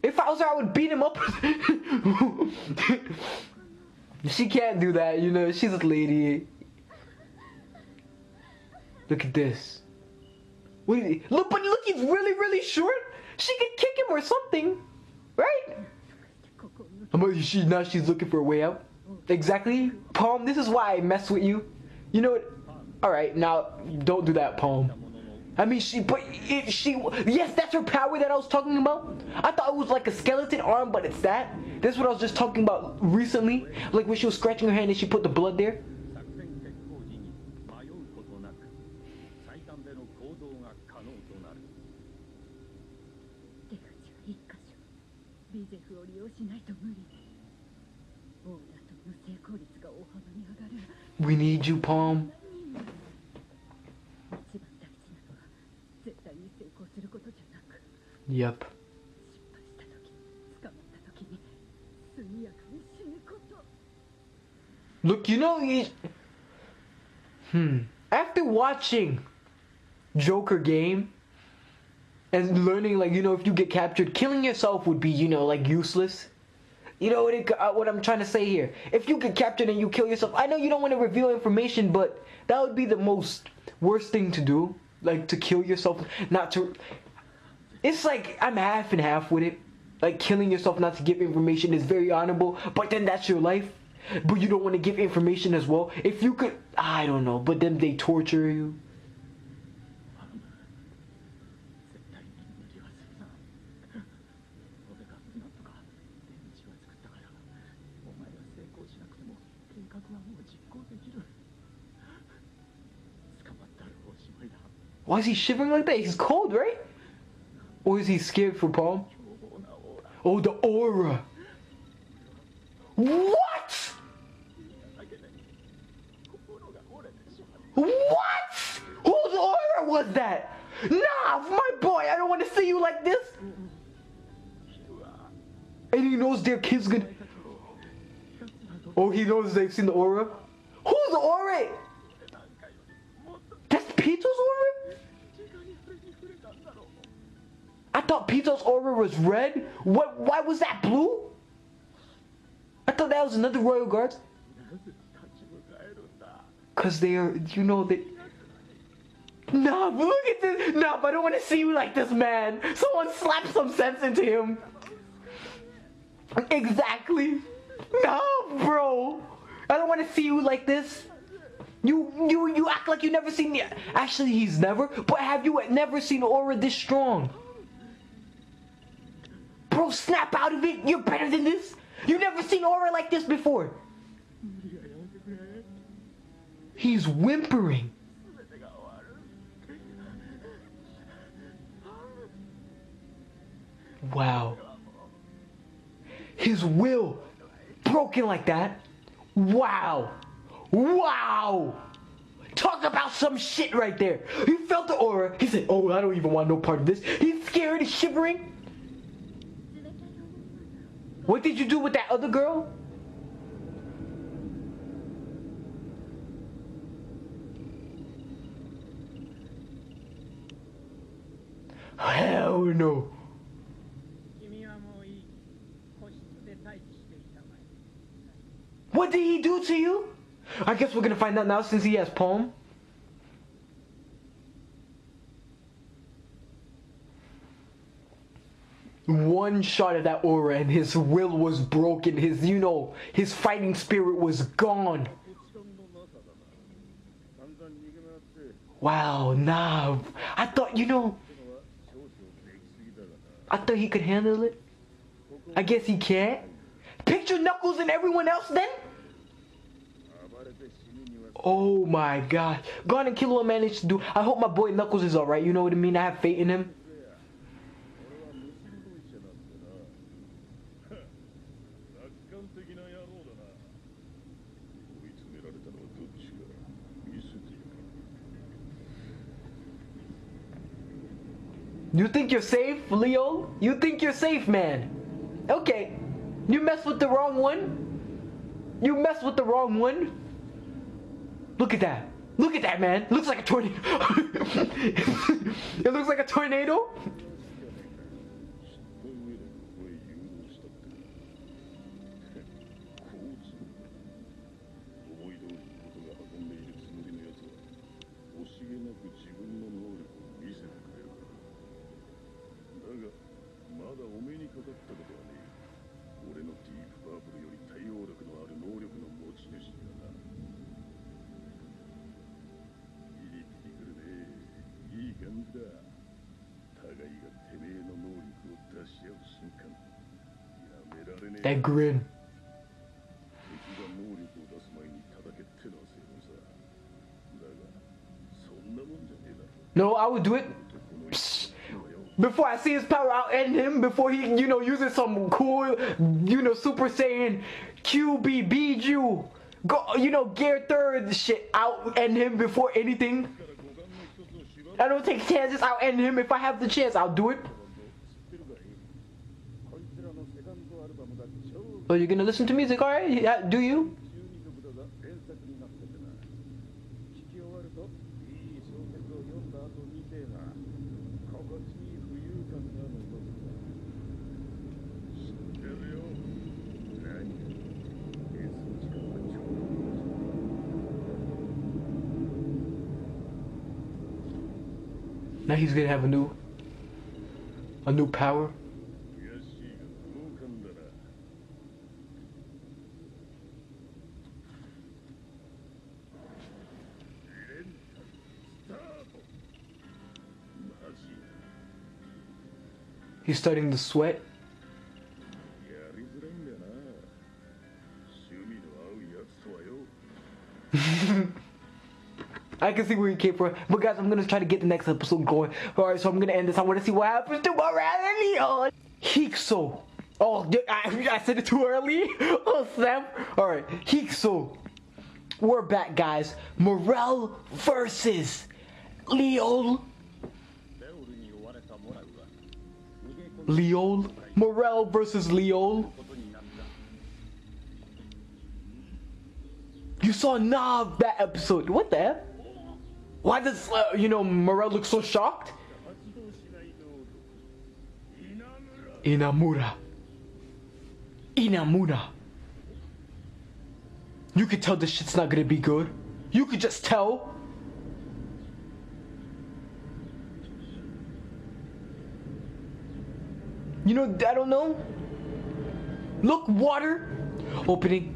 If I was her, I would beat him up. She can't do that, you know. She's a lady. Look at this. Wait, look, but look, he's really, really short. She could kick him or something, right? Now she's looking for a way out. Exactly, Palm. This is why I mess with you. You know what? All right, now don't do that, Palm. I mean, yes, that's her power that I was talking about. I thought it was like a skeleton arm, but it's that. That's what I was just talking about recently, like when she was scratching her hand and she put the blood there. We need you, Palm. Yep. Look, you know he's... After watching Joker game and learning, like, you know, if you get captured, killing yourself would be, you know, like, useless. You know what I'm trying to say here? If you get captured and you kill yourself, I know you don't want to reveal information, but that would be the most worst thing to do. Like, to kill yourself, not to... It's like, I'm half and half with it. Like, killing yourself not to give information is very honorable, but then that's your life. But you don't want to give information as well. If you could... I don't know, but then they torture you. Why is he shivering like that? He's cold, right? Or is he scared for Palm? Oh, the aura. What? What? Whose aura was that? Nah, my boy, I don't want to see you like this. And he knows their kid's gonna... Oh, he knows they've seen the aura? Whose aura? That's Pito's aura? I thought Pito's aura was red. What? Why was that blue? I thought that was another Royal Guards. Cause they are, you know, they... Nah, but look at this. Nah, but I don't want to see you like this, man. Someone slap some sense into him. Exactly. No, bro. I don't want to see you like this. You act like you never seen... Actually, he's never. But have you never seen aura this strong? Bro, snap out of it. You're better than this. You've never seen aura like this before. He's whimpering. Wow. His his will broken like that. Wow. Wow. Talk about some shit right there. He felt the aura. He said, oh, I don't even want no part of this. He's scared, he's shivering. What did you do with that other girl? Hell no. What did he do to you? I guess we're gonna find out now since he has poem. One shot of that aura and his will was broken. His, you know, his fighting spirit was gone. Wow, nah. I thought, you know, I thought he could handle it. I guess he can't. Picture Knuckles and everyone else then? Oh my god. God and Killua managed to do. I hope my boy Knuckles is alright, you know what I mean? I have faith in him. You think you're safe, Leo? You think you're safe, man? Okay. You messed with the wrong one? You messed with the wrong one? Look at that. Look at that, man. Looks like a tornado. It looks like a tornado. That grin. No, I would do it. Psst. Before I see his power, I'll end him. Before he, you know, uses some cool, you know, Super Saiyan QB Biju. Go, you know, Gear 3rd shit. I'll end him before anything. I don't take chances. I'll end him if I have the chance. I'll do it. Oh, you're gonna listen to music, alright? Yeah, do you? Now he's gonna have a new power. He's starting to sweat. I can see where you came from. But guys, I'm gonna try to get the next episode going. Alright, so I'm gonna end this. I wanna see what happens to Morality. Hikso. Oh, I said it too early. Oh, snap. Alright, Hikso. We're back, guys. Morel versus Leol. Leol? Morel versus Leol? You saw Nav that episode. What the hell? Why does, you know, Morel look so shocked? Inamura. Inamura. You could tell this shit's not gonna be good. You could just tell. You know, I don't know. Look, water. Opening.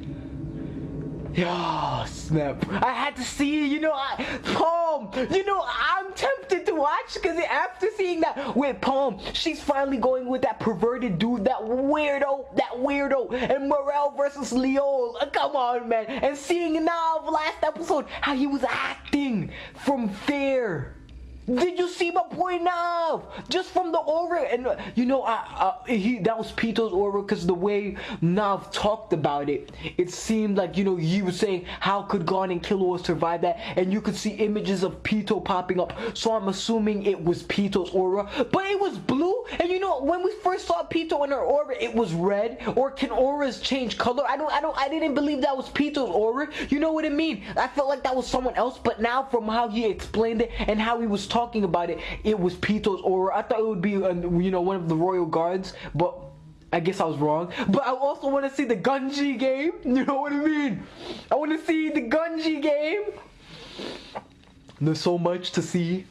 Yeah, snap. I had to see, you know, Palm. You know, I'm tempted to watch because after seeing that with Palm, she's finally going with that perverted dude, that weirdo, and Morel versus Leol. Come on, man. And seeing now last episode how he was acting from fear. Did you see my boy Nav? Just from the aura, and you know, that was Pito's aura, because the way Nav talked about it, it seemed like, you know, he was saying how could Gon and Killua survive that, and you could see images of Pito popping up. So I'm assuming it was Pito's aura, but it was blue. And you know, when we first saw Pito in her aura, it was red. Or can auras change color? I didn't believe that was Pito's aura. You know what I mean? I felt like that was someone else, but now from how he explained it and how he was talking about it, it was Pito's aura. I thought it would be, you know, one of the royal guards, but I guess I was wrong. But I also want to see the Gunji game. You know what I mean? I want to see the Gunji game. There's so much to see.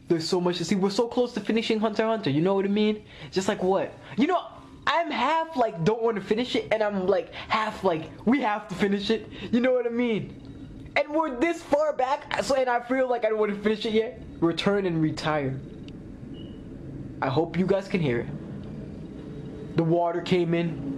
There's so much to see. We're so close to finishing Hunter x Hunter. You know what I mean? Just like what? You know, I'm half like don't want to finish it, and I'm like half like we have to finish it. You know what I mean? And we're this far back, so, and I feel like I don't want to finish it yet. Return and retire. I hope you guys can hear it. The water came in.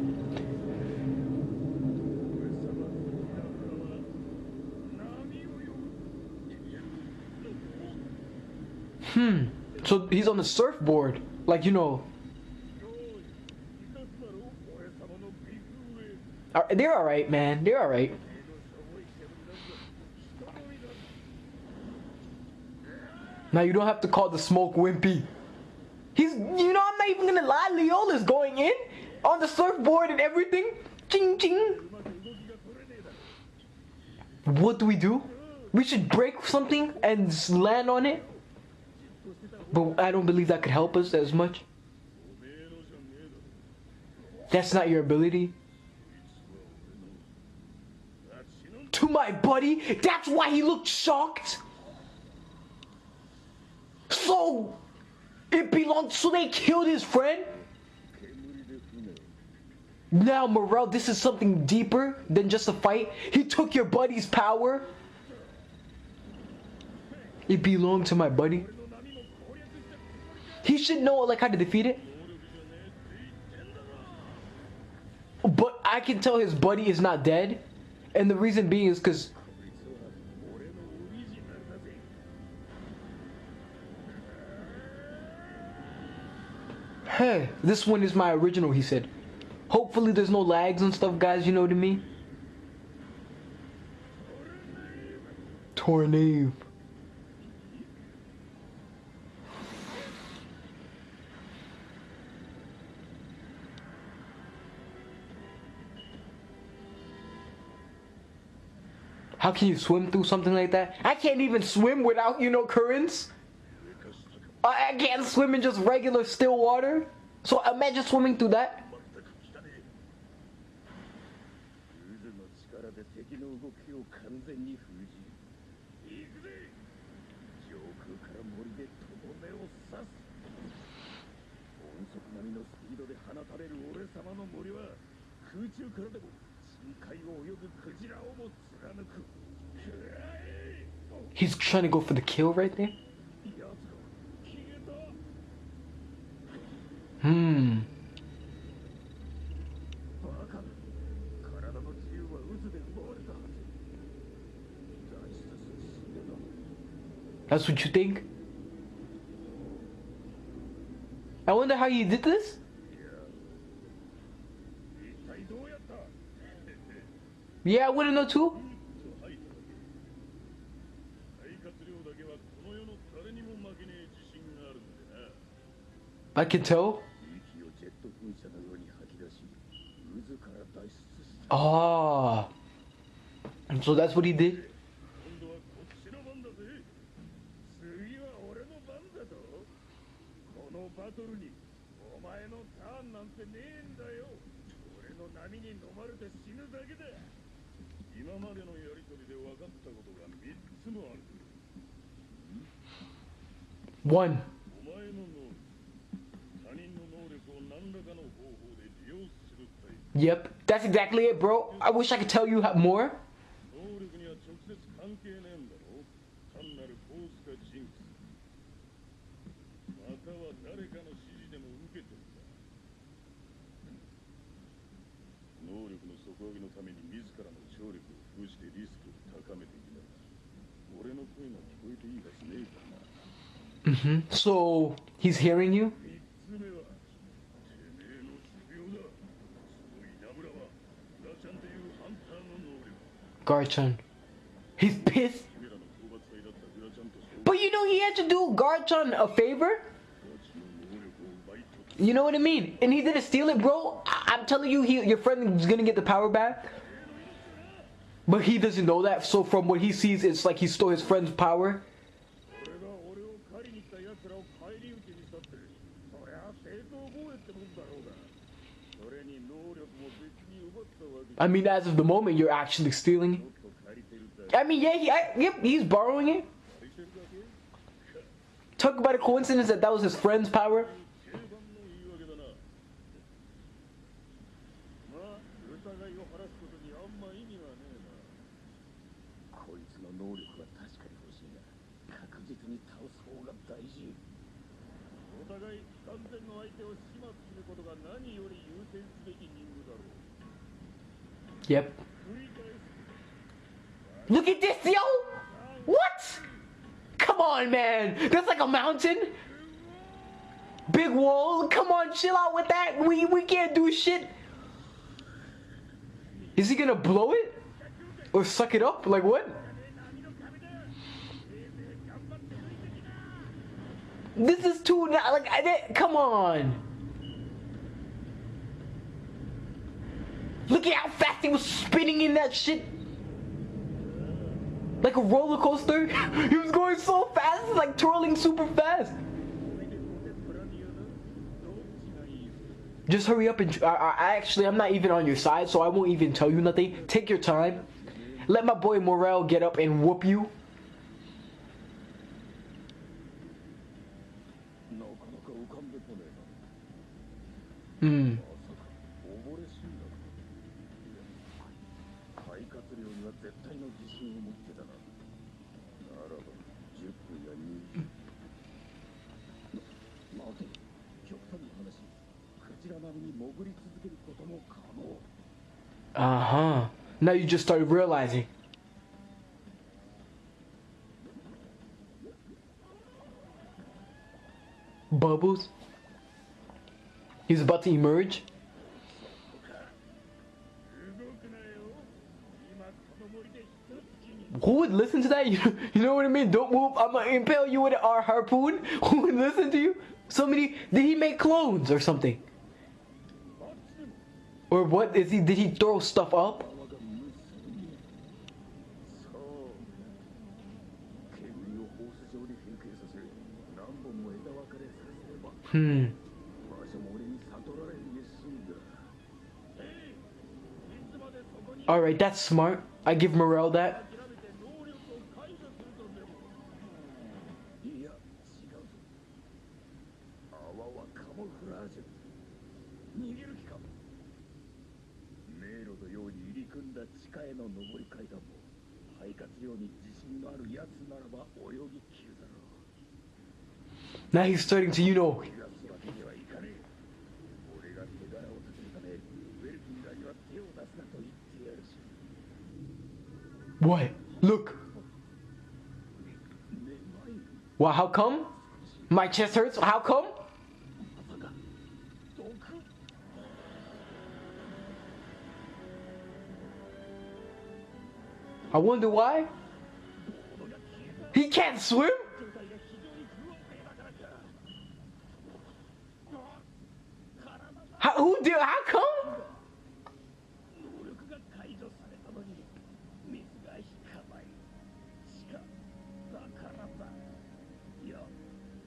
So he's on the surfboard, like, you know. They're alright, man. They're alright. Now you don't have to call the smoke wimpy. He's, you know, I'm not even gonna lie, Leola's going in on the surfboard and everything. Ching ching. What do we do? We should break something and land on it. But I don't believe that could help us as much. That's not your ability. To my buddy? That's why he looked shocked? So, it belonged, so they killed his friend? Now, Meruem, this is something deeper than just a fight. He took your buddy's power. It belonged to my buddy. He should know, like, how to defeat it. But I can tell his buddy is not dead. And the reason being is because... Hey, this one is my original, he said. Hopefully there's no lags and stuff, guys, you know what I mean? Tornado. How can you swim through something like that? I can't even swim without, you know, currents. I can't swim in just regular still water. So imagine swimming through that. He's trying to go for the kill right there. That's what you think? I wonder how you did this? Yeah, I wanna know too. I can tell. Ah, and so that's what he did. One. Yep, that's exactly it, bro. I wish I could tell you more. So he's hearing you? Garchon. He's pissed. But you know he had to do Garchon a favor? You know what I mean? And he didn't steal it, bro. I'm telling you, your friend is gonna get the power back. But he doesn't know that, so from what he sees, it's like he stole his friend's power. I mean, as of the moment, you're actually stealing. I mean, yeah, yep, he's borrowing it. Talk about a coincidence that was his friend's power. Yep. Look at this, yo! What? Come on, man. That's like a mountain. Big wall. Come on, chill out with that. We can't do shit. Is he gonna blow it? Or suck it up? Like what? This is too, like, come on. Look at how fast he was spinning in that shit. Like a roller coaster. He was going so fast, like twirling super fast. Just hurry up and I'm not even on your side, so I won't even tell you nothing. Take your time. Let my boy Meruem get up and whoop you. Hmm. Uh-huh. Now you just started realizing. Bubbles? He's about to emerge? Who would listen to that? You know what I mean? Don't move. I'm gonna impale you with our harpoon. Who would listen to you? Somebody, did he make clones or something? Or what is he? Did he throw stuff up? Alright, that's smart. I give Meruem that. Now he's starting to, you know. What? Look. Well, how come? My chest hurts. How come? I wonder why. He can't swim? How come?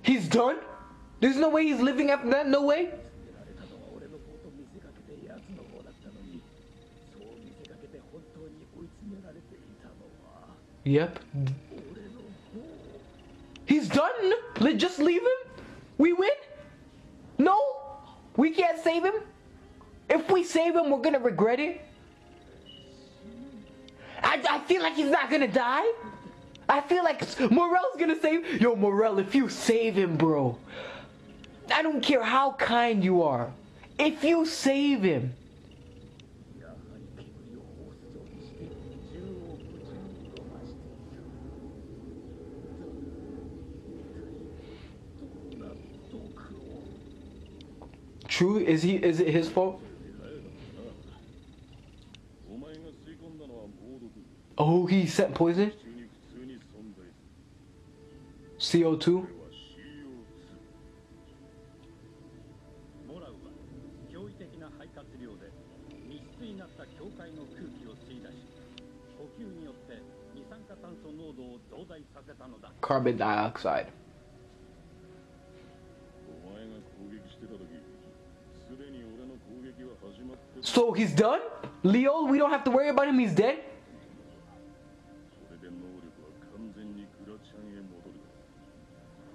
He's done? There's no way he's living after that? No way? Yep. He's done? Let's just leave him? We win? No? We can't save him? If we save him, we're gonna regret it? I feel like he's not gonna die. I feel like Meruem's gonna save. Yo, Meruem, if you save him, bro, I don't care how kind you are. If you save him, True? Is it his fault? Oh, he sent poison? CO2? Carbon dioxide. So he's done? Leo, we don't have to worry about him, he's dead?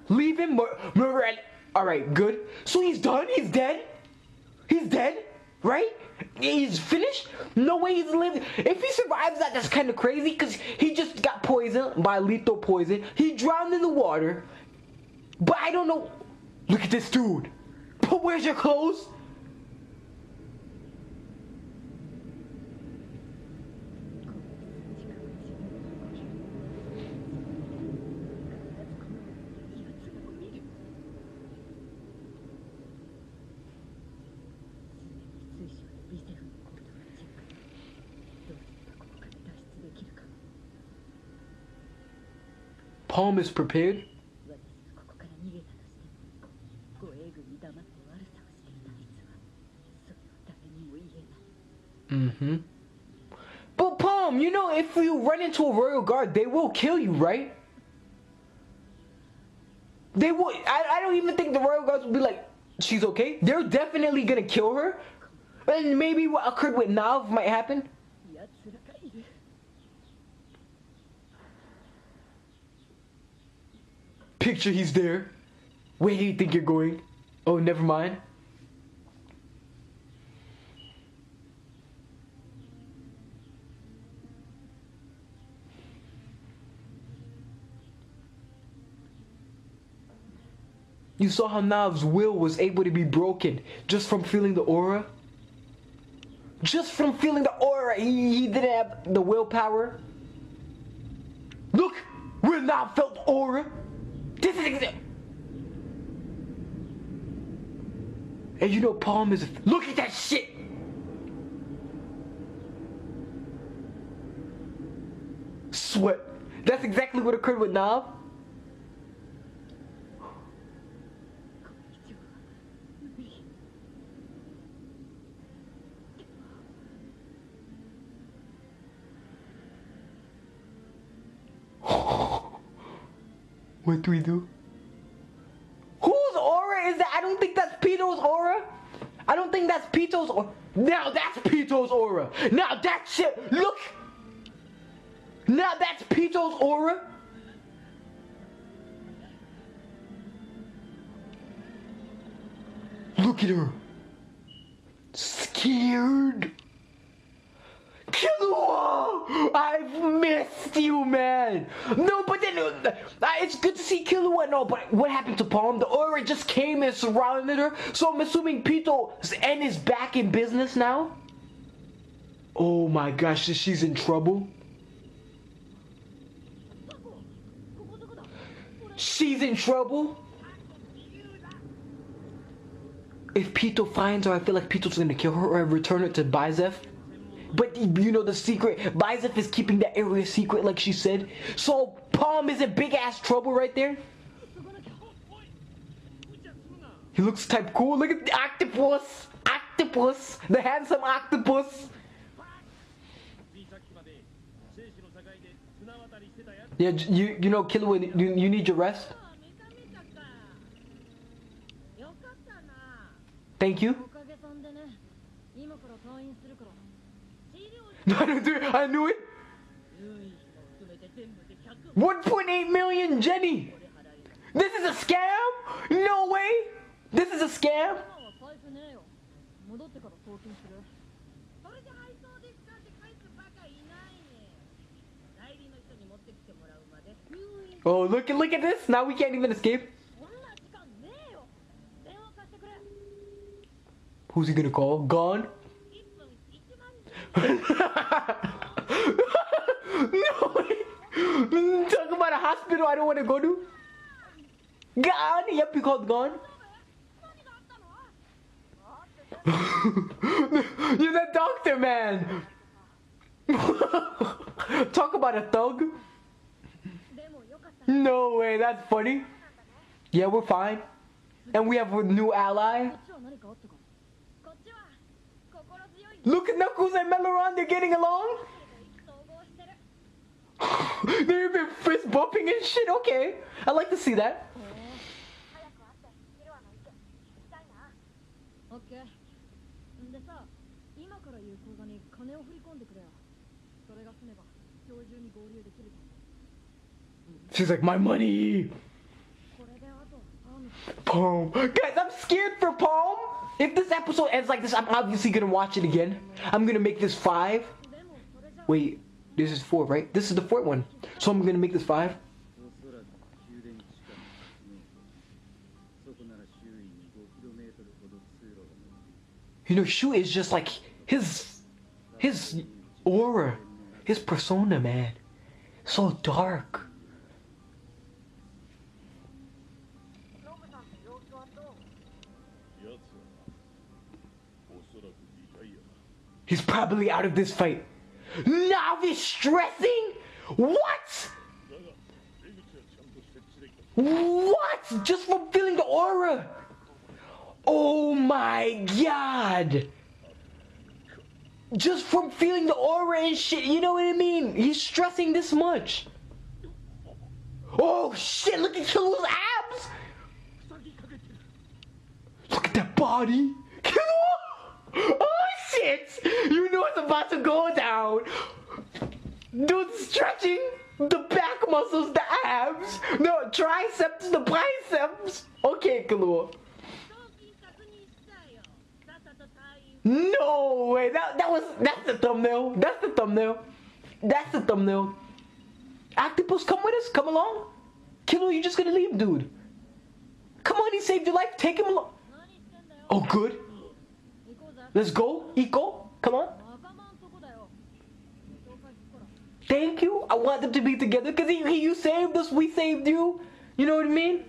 Leave him, Meruem. Alright, good. So he's done? He's dead? He's dead? Right? He's finished? No way he's living. If he survives that, that's kind of crazy because he just got poisoned by lethal poison. He drowned in the water. But I don't know. Look at this dude. But where's your clothes? Palm is prepared. But Palm, you know, if you run into a royal guard, they will kill you, right? They will. I don't even think the royal guards will be like, she's okay. They're definitely gonna kill her. And maybe what occurred with Nav might happen. Picture he's there. Where do you think you're going? Oh, never mind. You saw how Nav's will was able to be broken just from feeling the aura? Just from feeling the aura, he didn't have the willpower. Look, where Nav felt aura. This is exactly. And you know Palm is. Look at that shit! Sweat. That's exactly what occurred with Nav. What do we do? Whose aura is that? I don't think that's Pito's aura. I don't think that's Pito's aura. Now that's Pito's aura. Now that shit. Look. Now that's Pito's aura. Look at her. Scared. Killua! I've missed you, man! No, but then it's good to see Killua. No, but what happened to Palm? The aura just came and surrounded her. So I'm assuming Pito and is back in business now? Oh my gosh, she's in trouble. She's in trouble? If Pito finds her, I feel like Pito's gonna kill her or return her to Bizef. But you know the secret, Bizef is keeping that area secret like she said. So Palm is in big ass trouble right there. He looks type cool. Look at the octopus. Octopus. The handsome octopus. Yeah, you know Killua, you need your rest. Thank you. I knew it. 1.8 million, Jenny. This is a scam? No way. This is a scam. Oh, look at this. Now we can't even escape. Who's he gonna call? Gone? No way. Talk about a hospital I don't want to go to. Gone. Yep, he called Gone. You're the doctor, man. Talk about a thug. No way, that's funny. Yeah, we're fine. And we have a new ally. Look at Knuckles and Meruem, they're getting along. They're even fist bumping and shit. Okay, I like to see that. She's like, my money. Palm. Guys, I'm scared for Palm. If this episode ends like this, I'm obviously gonna watch it again. I'm gonna make this 5. Wait, this is 4, right? This is the 4th one. So I'm gonna make this 5. You know, Shu is just like his aura, his persona, man. So dark. He's probably out of this fight. Now he's stressing? What? What? Just from feeling the aura. Oh my god. Just from feeling the aura and shit, you know what I mean? He's stressing this much. Oh shit, look at Killua's abs. Look at that body. Killua! Oh shit! You know it's about to go down. Dude, stretching the back muscles, the abs. No, triceps, the biceps. Okay, Killua. No way, that's the thumbnail. That's the thumbnail. That's the thumbnail. Octopus, come with us, come along. Killua, you just gonna leave, dude. Come on, he saved your life, take him along. Oh, good. Let's go, Iko, come on. Thank you, I want them to be together, cause you saved us, we saved you. You know what I mean?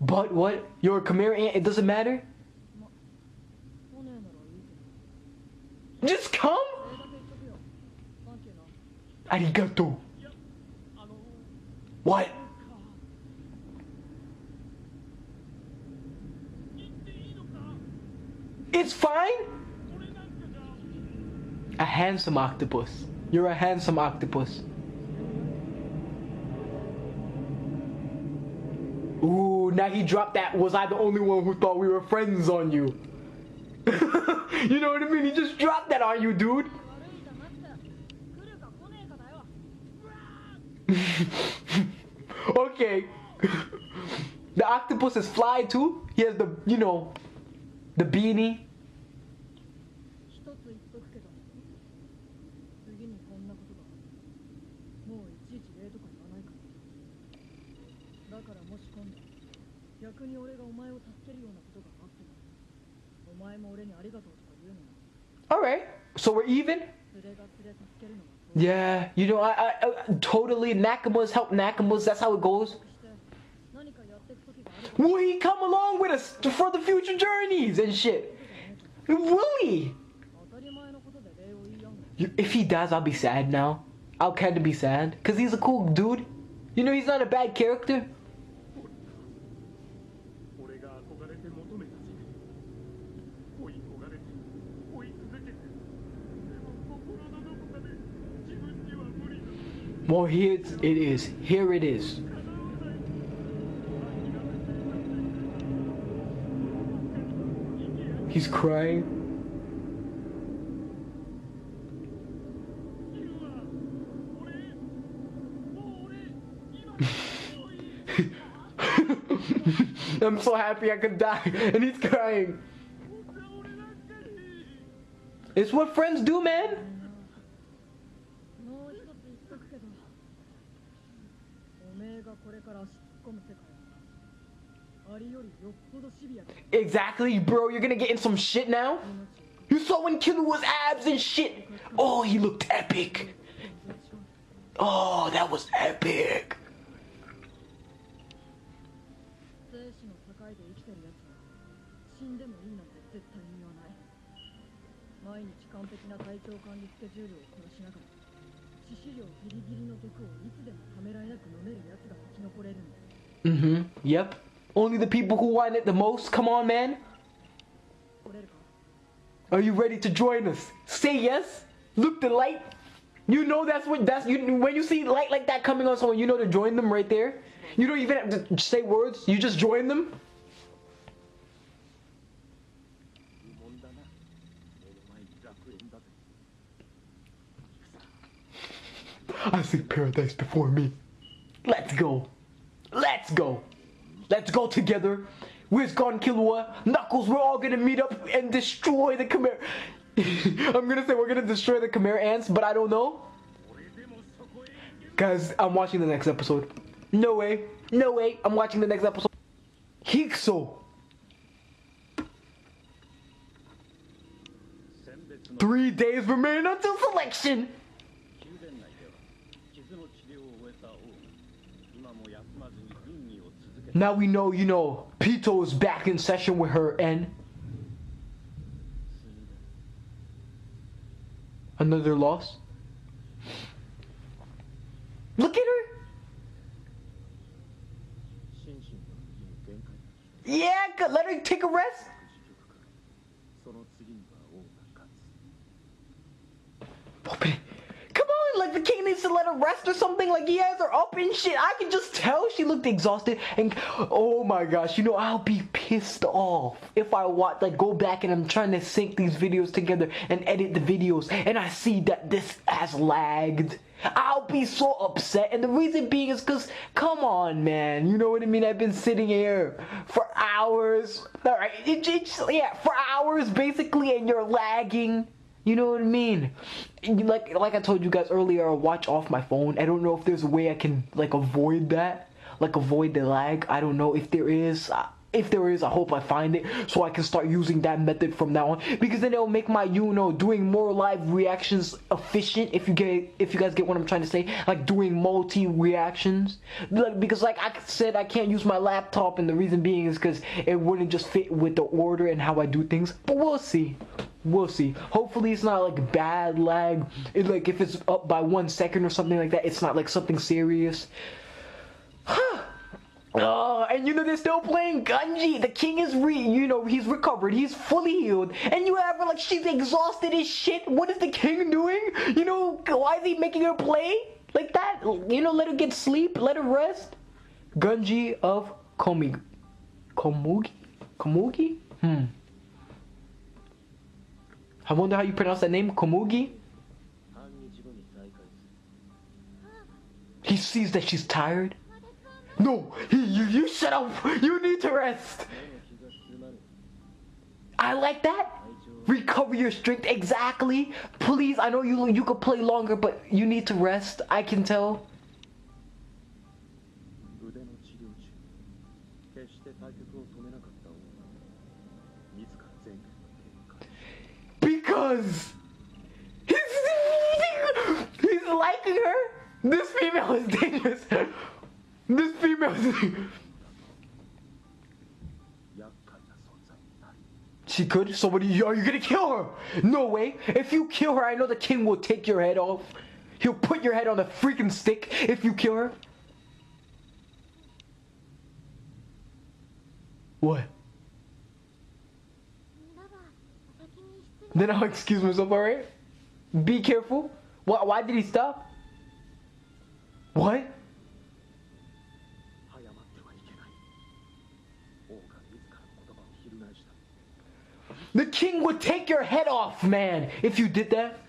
But what, you're a Chimera ant, it doesn't matter? Just come! Arigato. What? It's fine? A handsome octopus. You're a handsome octopus. Ooh, now he dropped that was I the only one who thought we were friends on you. You know what I mean? He just dropped that on you, dude. Okay. The octopus is fly too. He has the, you know, the beanie. Alright, so we're even? Yeah, you know, I totally, Nakamas help Nakamas, that's how it goes. Will he come along with us for the future journeys and shit? Will he? If he does, I'll be sad now. I'll kind of be sad, because he's a cool dude. You know, he's not a bad character. Well, here it is. Here it is. He's crying. I'm so happy I could die, and he's crying. It's what friends do, man. Exactly, bro. You're gonna get in some shit now. You saw when Killua's abs and shit. Oh, he looked epic. Oh, that was epic. Yep. Only the people who want it the most. Come on, man. Are you ready to join us? Say yes. Look the light. You know when you see light like that coming on someone, you know to join them right there. You don't even have to say words. You just join them. I see paradise before me. Let's go. Let's go. Let's go together. Where's gone Killua? Knuckles, we're all gonna meet up and destroy the Chimera. I'm gonna say we're gonna destroy the Chimera ants, but I don't know. Guys, I'm watching the next episode. No way. No way. I'm watching the next episode. Hikso. 3 days remain until selection. Now we know, you know, Pito is back in session with her and another loss. Look at her. Yeah, good. Let her take a rest. Open it. Come on, like the king needs to let her rest or something. Like he has her up and shit. I can just tell she looked exhausted. And oh my gosh, you know I'll be pissed off if I watch like go back and I'm trying to sync these videos together and edit the videos and I see that this has lagged. I'll be so upset, and the reason being is because, come on, man, you know what I mean? I've been sitting here for hours, all right, yeah, for hours basically, and you're lagging. You know what I mean? Like I told you guys earlier, I watch off my phone. I don't know if there's a way I can like avoid that, like avoid the lag. I don't know if there is. If there is, I hope I find it so I can start using that method from now on, because then it'll make my, you know, doing more live reactions efficient. If you guys get what I'm trying to say, like doing multi reactions, because like I said, I can't use my laptop, and the reason being is because it wouldn't just fit with the order and how I do things. But we'll see. We'll see. Hopefully it's not like bad lag. Like if it's up by 1 second or something like that, it's not like something serious. Oh, and you know they're still playing Gunji. The king is he's recovered. He's fully healed. And you have her like she's exhausted as shit. What is the king doing? You know, why is he making her play like that? You know, let her get sleep. Let her rest. Gunji of Komugi. Komugi? I wonder how you pronounce that name. Komugi? He sees that she's tired. No, you shut up. You need to rest. I like that. Recover your strength. Exactly. Please, I know you could play longer, but you need to rest. I can tell. Because he's liking her. This female is dangerous. This female is... She could? So what are you gonna kill her? No way. If you kill her, I know the king will take your head off. He'll put your head on a freaking stick if you kill her. What? Then I'll excuse myself, alright? Be careful. Why did he stop? What? The king would take your head off, man, if you did that.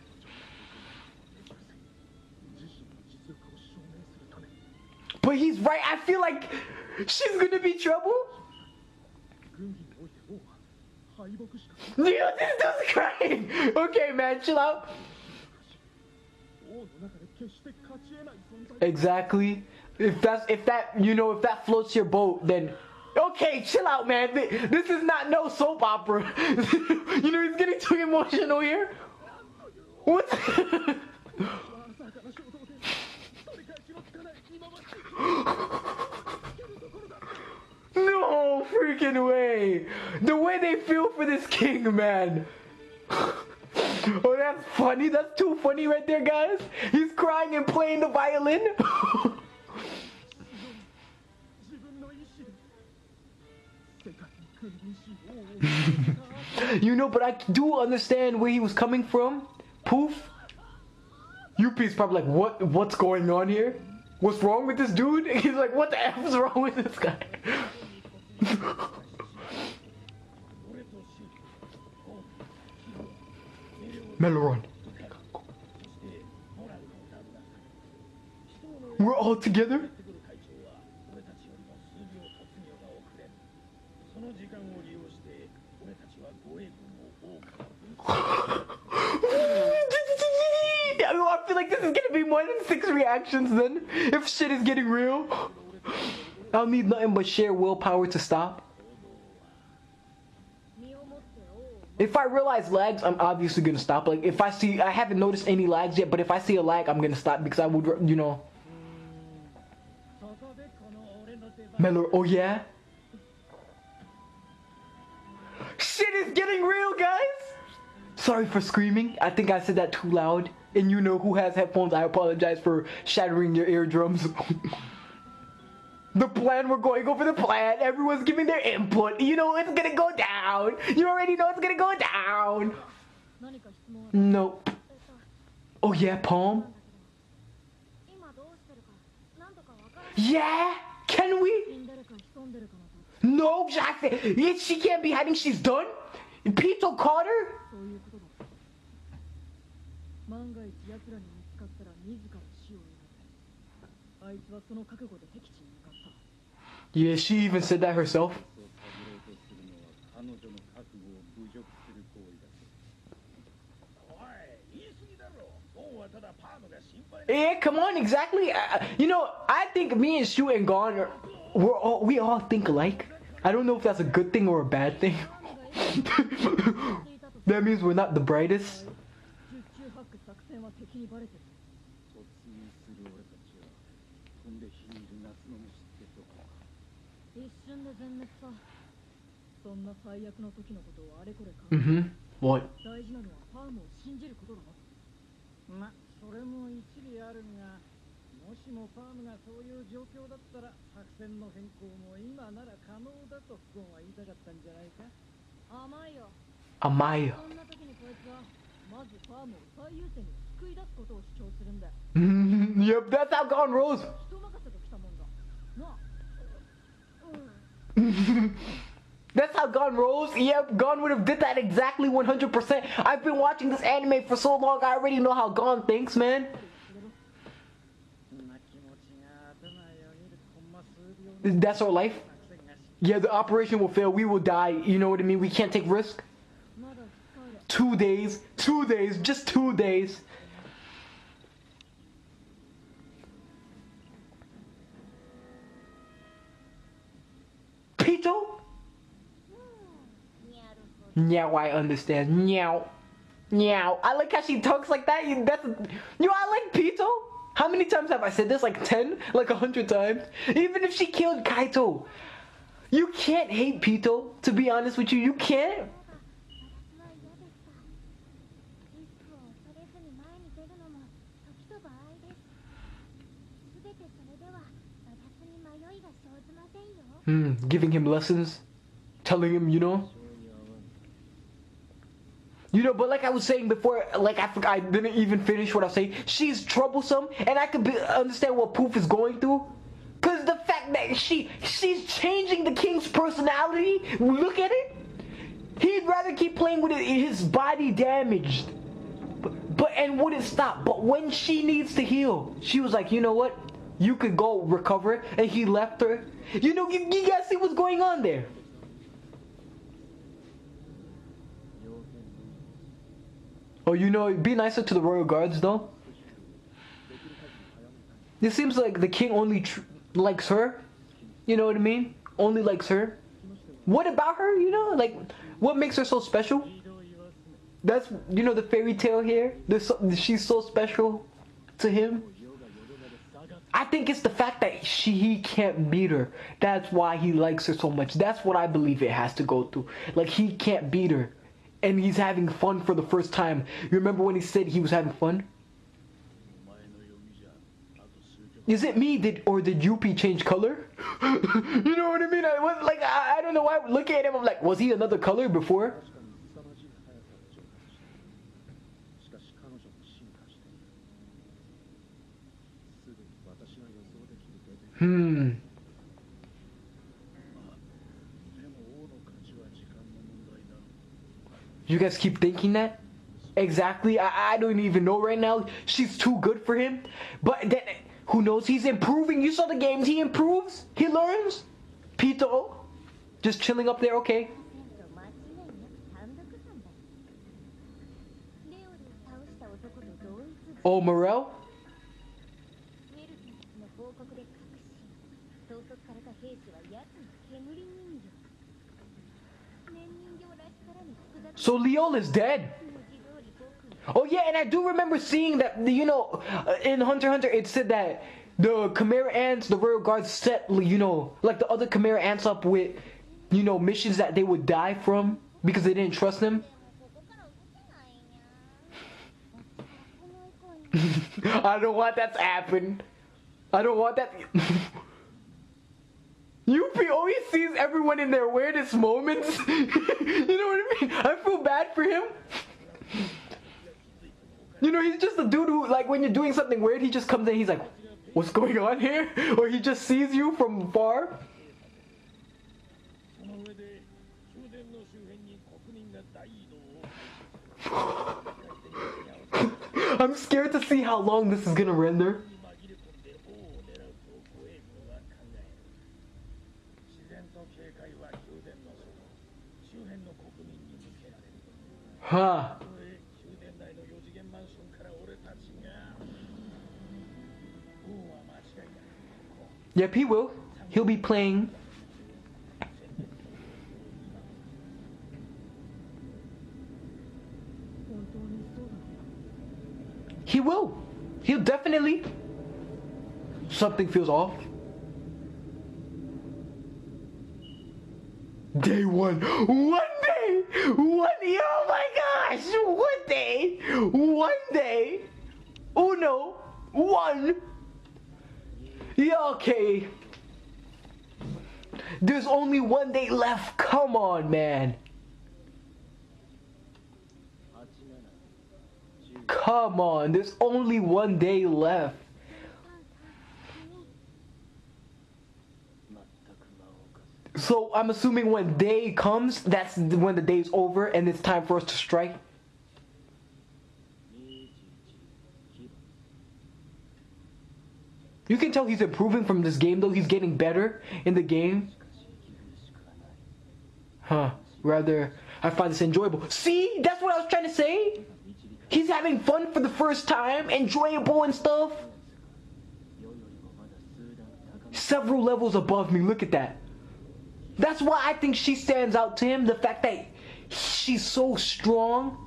But he's right. I feel like she's gonna be trouble. Dude, this dude's crying. Okay, man, chill out. Exactly. If that floats your boat, then okay, chill out, man. This is not no soap opera. You know he's getting too emotional here. What? No, freaking freaking way. The way they feel for this king, man. Oh, that's funny. That's too funny right there, guys. He's crying and playing the violin. You know, but I do understand where he was coming from. Poof. Yuppie's probably like, what's going on here? What's wrong with this dude? He's like, what the F is wrong with this guy? Meruem. We're all together? I feel like this is gonna be more than 6 reactions then, if shit is getting real. I'll need nothing but sheer willpower to stop. If I realize lags, I'm obviously gonna stop. Like, if I haven't noticed any lags yet, but if I see a lag, I'm gonna stop because I would, you know. Meruem, oh yeah? Shit is getting real, guys! Sorry for screaming. I think I said that too loud. And you know who has headphones, I apologize for shattering your eardrums. The plan, we're going over the plan. Everyone's giving their input. You know it's gonna go down. You already know it's gonna go down. Nope. Oh yeah, Palm? Yeah? Can we? No, she can't be hiding. She's done? Pito caught her? Yeah, she even said that herself. Yeah, come on, exactly. You know, I think me and Shu and Gon we all think alike. I don't know if that's a good thing or a bad thing. That means we're not the brightest. What? Amaya. Yep, that's how Gon rolls. That's how Gon rolls. Yep, Gon would have did that exactly 100%. I've been watching this anime for so long, I already know how Gon thinks, man. That's our life. Yeah, the operation will fail. We will die. You know what I mean? We can't take risk. 2 days. 2 days. Just 2 days. Pito? Meow, I understand. Meow. Meow. I like how she talks like that. I like Pito. How many times have I said this? Like 10? Like 100 times? Even if she killed Kaito. You can't hate Pito. To be honest with you, you can't. Giving him lessons. Telling him, you know. You know, but like I was saying before, like I didn't even finish what I was saying. She's troublesome, and I could understand what Poof is going through. Cause the fact that she's changing the king's personality. Look at it. He'd rather keep playing with his body damaged, and wouldn't stop. But when she needs to heal, she was like, you know what? You could go recover, and he left her. You know, you guys see what's going on there. Oh, you know, be nicer to the royal guards, though. It seems like the king only likes her. You know what I mean? Only likes her. What about her, you know? Like, what makes her so special? That's, you know, the fairy tale here. She's so special to him. I think it's the fact that he can't beat her. That's why he likes her so much. That's what I believe it has to go through. Like, he can't beat her. And he's having fun for the first time. You remember when he said he was having fun? Is it me? Did Yuppie change color? You know what I mean? I don't know why. Looking at him, I'm like, was he another color before? You guys keep thinking that? Exactly. I don't even know right now. She's too good for him. But then, who knows? He's improving. You saw the games. He improves. He learns. Pito. Just chilling up there. Okay. Oh, Meruem? So Leol is dead. Oh yeah, and I do remember seeing that, you know, in Hunter x Hunter it said that the Chimera ants, the royal guards set, you know, like the other Chimera ants up with, you know, missions that they would die from because they didn't trust them. I don't want that to happen. I don't want that. Yuppie always sees everyone in their weirdest moments. You know what I mean? I feel bad for him. You know, he's just a dude who, like, when you're doing something weird, he just comes in, he's like, what's going on here? Or he just sees you from far. I'm scared to see how long this is gonna render. Huh. Yep, he will. He'll be playing. He will. He'll definitely. Something feels off. Day one. One day. Oh my gosh. One day. One day. Uno. One. Yeah, okay. There's only one day left. Come on, man. Come on. There's only one day left. So I'm assuming when day comes, that's when the day's over and it's time for us to strike. You can tell he's improving from this game though. He's getting better in the game. Huh. Rather, I find this enjoyable. See? That's what I was trying to say. He's having fun for the first time. Enjoyable and stuff. Several levels above me. Look at that. That's why I think she stands out to him. The fact that she's so strong.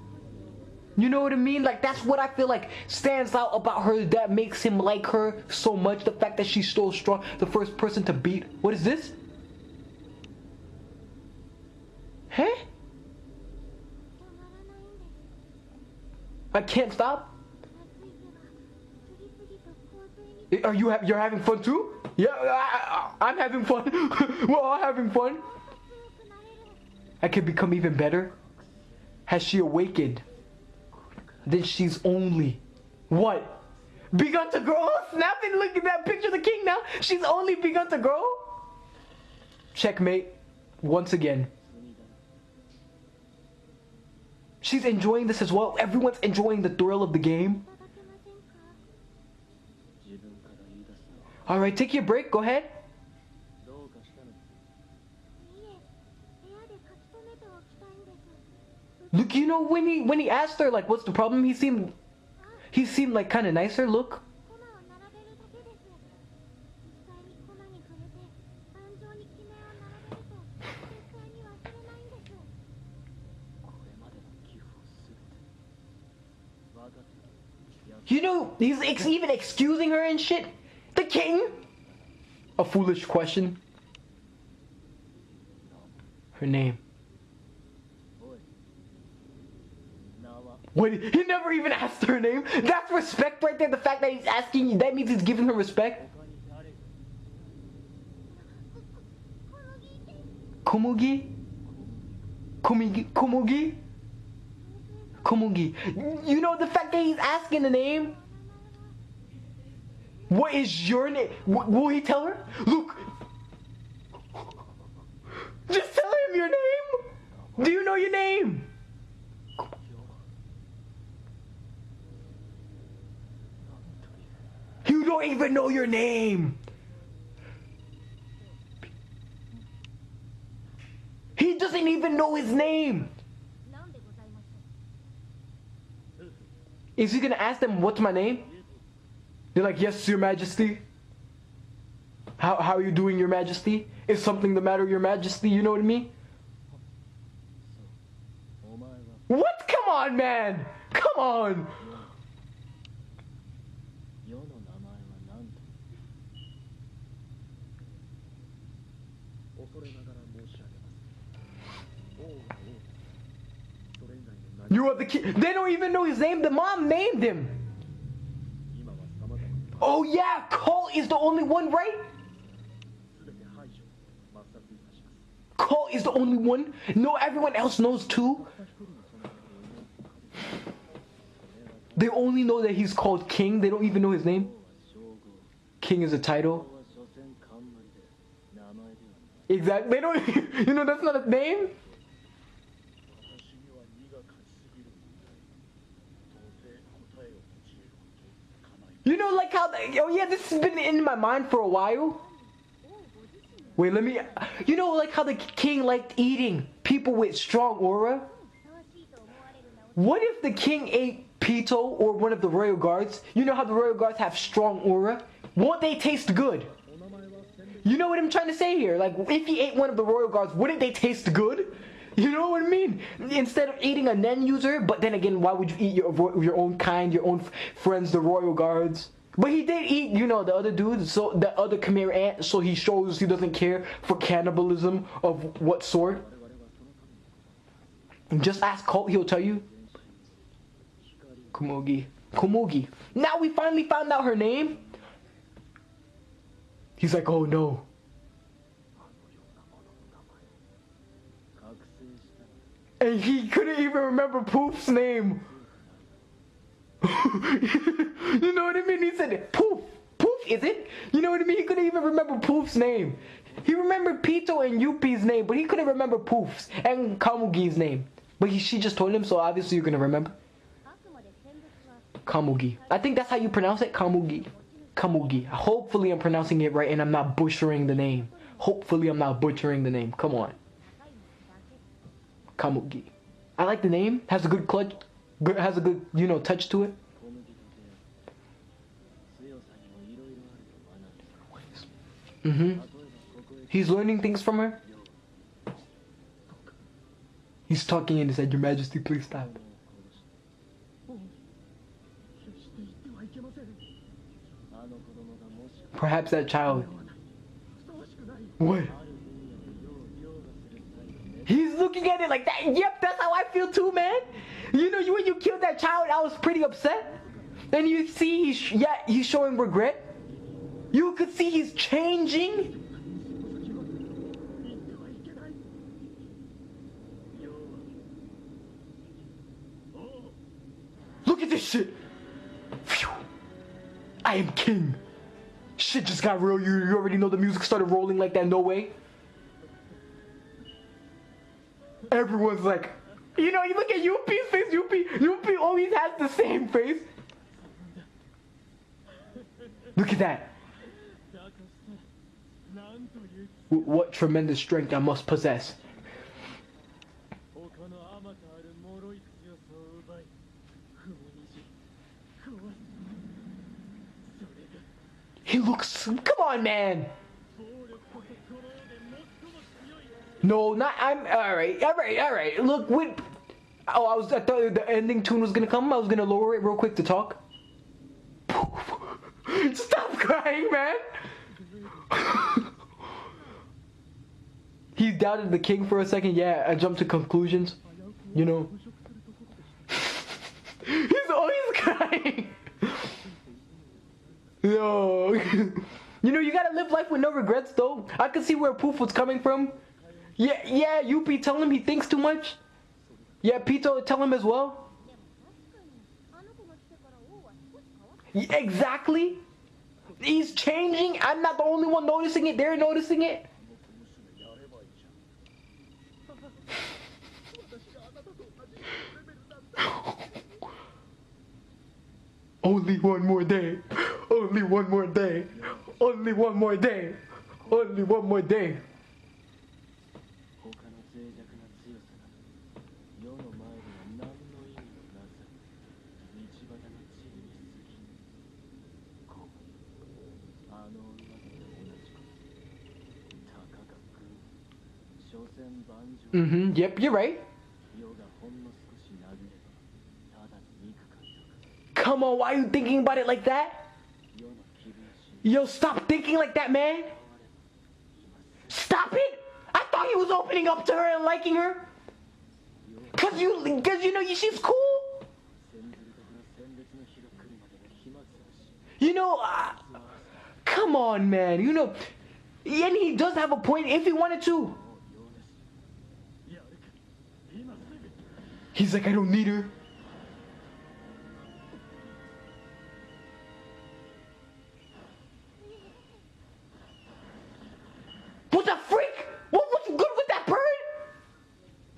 You know what I mean? Like, that's what I feel like stands out about her that makes him like her so much. The fact that she's so strong. The first person to beat. What is this? Huh? I can't stop? Are you're having fun too? Yeah, I'm having fun. We're all having fun. I can become even better. Has she awakened? Then she's only what? Begun to grow? Snapping, look at that picture of the king now. She's only begun to grow? Checkmate. Once again. She's enjoying this as well. Everyone's enjoying the thrill of the game. Alright, take your break. Go ahead. Look, you know, when he asked her, like, what's the problem? He seemed like kind of nicer. Look. You know, he's even excusing her and shit. The the king? A foolish question. Her name. What? He never even asked her name. That's respect right there. The fact that he's asking you, that means he's giving her respect. Komugi? Komugi? Komugi. You know the fact that he's asking the name? What is your name? Will he tell her? Look. Just tell him your name. Do you know your name? You don't even know your name. He doesn't even know his name. Is he gonna ask them, what's my name? They're like, yes, your majesty. How are you doing, your majesty? Is something the matter, your majesty? You know what I mean? What? Come on, man. Come on. You are the king. They don't even know his name. The mom named him. Oh yeah, Cole is the only one, right? Cole is the only one. No, everyone else knows too. They only know that he's called king. They don't even know his name. King is a title. Exactly. They don't. You know, that's not a name. You know, like how, oh yeah, this has been in my mind for a while. Wait, let me, you know, like how the king liked eating people with strong aura? What if the king ate Pito or one of the royal guards? You know how the royal guards have strong aura? Won't they taste good? You know what I'm trying to say here? Like, if he ate one of the royal guards, wouldn't they taste good? You know what I mean? Instead of eating a Nen user, but then again, why would you eat your own kind, your own friends, the royal guards? But he did eat, you know, the other dudes, so the other Khmer ant, so he shows he doesn't care for cannibalism of what sort. Just ask Colt, he'll tell you. Komugi. Komugi. Now we finally found out her name. He's like, oh no. And he couldn't even remember Poof's name. You know what I mean? He said, Poof. Poof, is it? You know what I mean? He couldn't even remember Poof's name. He remembered Pito and Yuppie's name, but he couldn't remember Poof's and Komugi's name. But she just told him, so obviously you're going to remember. Komugi. I think that's how you pronounce it, Komugi. Komugi. Hopefully I'm pronouncing it right and I'm not butchering the name. Hopefully I'm not butchering the name. Come on. Komugi. I like the name. Has a good clutch. Has a good, you know, touch to it. He's learning things from her. He's talking and he said, Your Majesty, please stop. Perhaps that child. What? He's looking at it like that. Yep, that's how I feel too, man. You know, when you killed that child, I was pretty upset. And you see, he's showing regret. You could see he's changing. Look at this shit. Phew. I am king. Shit just got real. You already know the music started rolling like that. No way. Everyone's like, you know, you look at Yuppie's face. Yuppie always has the same face. Look at that. What tremendous strength I must possess. He looks, come on, man. No, not, alright. Look, I thought the ending tune was gonna come. I was gonna lower it real quick to talk. Stop crying, man. He doubted the king for a second. Yeah, I jumped to conclusions. You know. He's always crying. Yo. You know, you gotta live life with no regrets, though. I can see where Poof was coming from. Yeah, Yuppie, tell him he thinks too much. Yeah, Pito, tell him as well. Exactly. He's changing. I'm not the only one noticing it. They're noticing it. Only one more day. Only one more day. Only one more day. Only one more day. Yep, you're right. Come on, why are you thinking about it like that? Yo, stop thinking like that, man. Stop it! I thought he was opening up to her and liking her. Cause you know, she's cool. You know, come on, man. You know, and he does have a point if he wanted to. He's like, I don't need her. What the freak? What's good with that bird?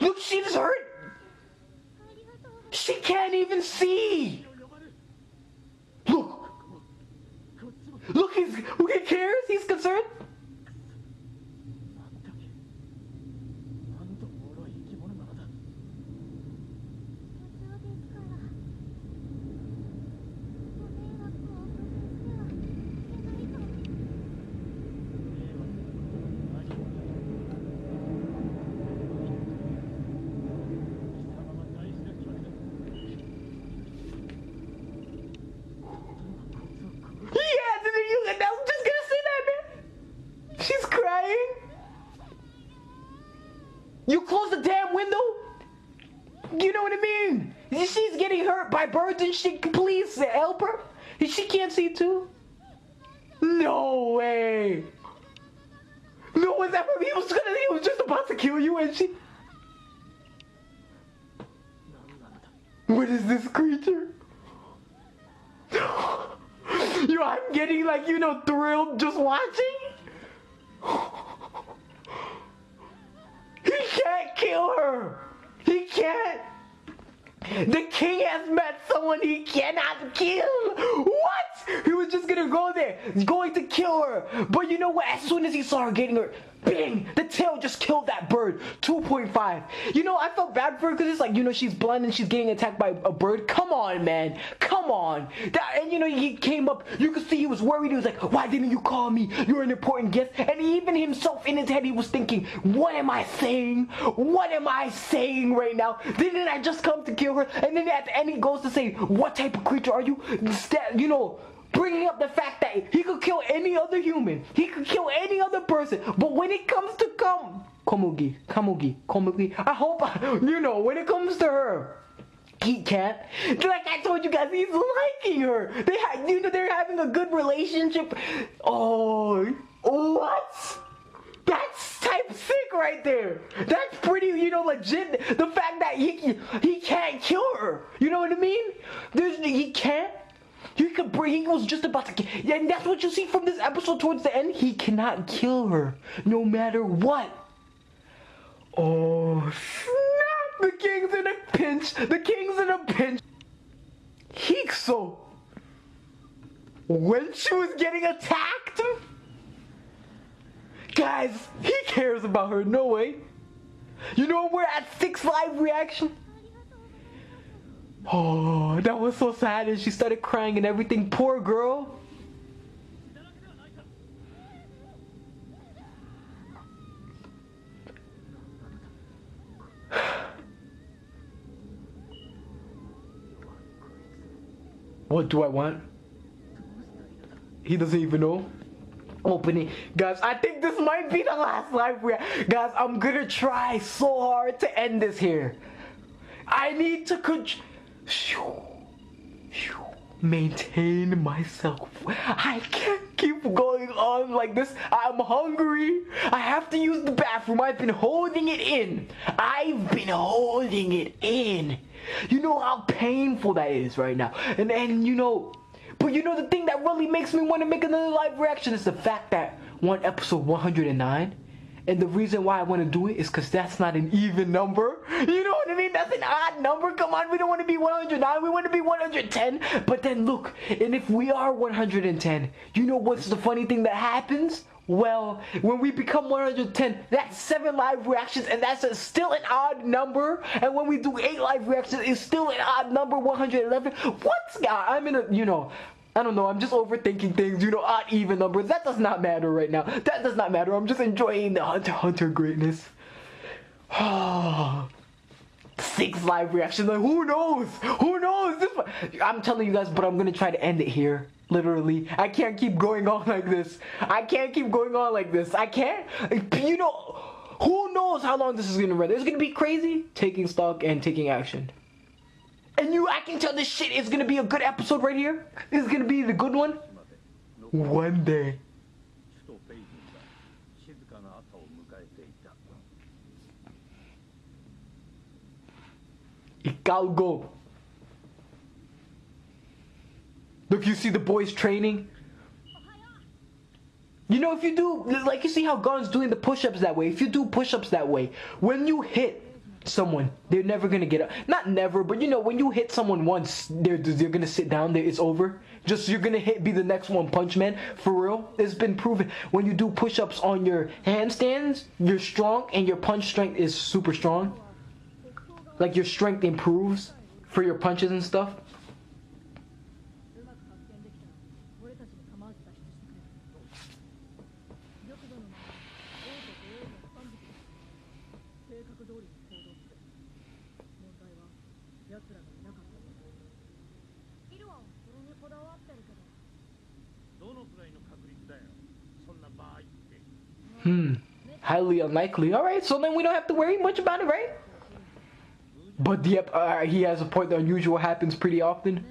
Look, she's hurt. She can't even see. Look, he cares. He's concerned. You close the damn window? You know what I mean? She's getting hurt by birds and she please help her. She can't see too. No way. No, was that he was just about to kill you and she. What is this creature? Yo, I'm getting like, you know, thrilled just watching. He can't kill her. He can't. The king has met someone he cannot kill. What? He was just gonna go there. He's going to kill her. But you know what? As soon as he saw her getting her, bang! The tail just killed that bird. 2.5. You know, I felt bad for her because it's like, you know, she's blind and she's getting attacked by a bird. Come on, man. Come on. And you know, he came up. You could see he was worried. He was like, why didn't you call me? You're an important guest. And even himself in his head, he was thinking, what am I saying? What am I saying right now? Didn't I just come to kill her? And then at the end, he goes to say, what type of creature are you? You know, bringing up the fact that he could kill any other human. He could kill any other person. But when it comes to Komugi, I hope, you know, when it comes to her, he can't. Like I told you guys, he's liking her. You know, they're having a good relationship. Oh, what? That's type sick right there. That's pretty, you know, legit. The fact that he can't kill her. You know what I mean? He can't. He was just about to kill. And that's what you see from this episode towards the end. He cannot kill her, no matter what. Oh, snap. The king's in a pinch. The king's in a pinch. Hikso. When she was getting attacked? Guys, he cares about her, no way. You know, we're at 6 live reaction. Oh, that was so sad, and she started crying and everything. Poor girl. What do I want? He doesn't even know. Opening, guys. I think this might be the last live reaction. Guys, I'm gonna try so hard to end this here. I need to maintain myself. I can't keep going on like this. I'm hungry. I have to use the bathroom. I've been holding it in. You know how painful that is right now. And you know, but you know the thing that really makes me want to make another live reaction is the fact that one episode 109. And the reason why I want to do it is because that's not an even number. You know what I mean? That's an odd number. Come on, we don't want to be 109. We want to be 110. But then look, and if we are 110, you know what's the funny thing that happens? Well, when we become 110, that's 7 live reactions, and that's still an odd number. And when we do 8 live reactions, it's still an odd number, 111. What? I'm in a, you know, I don't know, I'm just overthinking things, you know, odd even numbers. That does not matter right now. That does not matter. I'm just enjoying the Hunter x Hunter greatness. 6 live reactions, like who knows? Who knows? I'm telling you guys, but I'm gonna try to end it here. Literally. I can't keep going on like this. I can't. You know, who knows how long this is gonna run. It's gonna be crazy. Taking stock and taking action. And I can tell this shit is gonna be a good episode right here. This is gonna be the good one. One day. Go. Look, you see the boys training? You know, if you do, like you see how Gon's doing the push-ups that way. If you do push-ups that way, when you hit someone, they're never gonna get up. Not never, but you know, when you hit someone once, they're gonna sit down. It's over. Just you're gonna be the next one punch man. For real, it's been proven. When you do push-ups on your handstands, you're strong and your punch strength is super strong. Like your strength improves for your punches and stuff. Highly unlikely. Alright, so then we don't have to worry much about it, right? But yep, he has a point that unusual happens pretty often.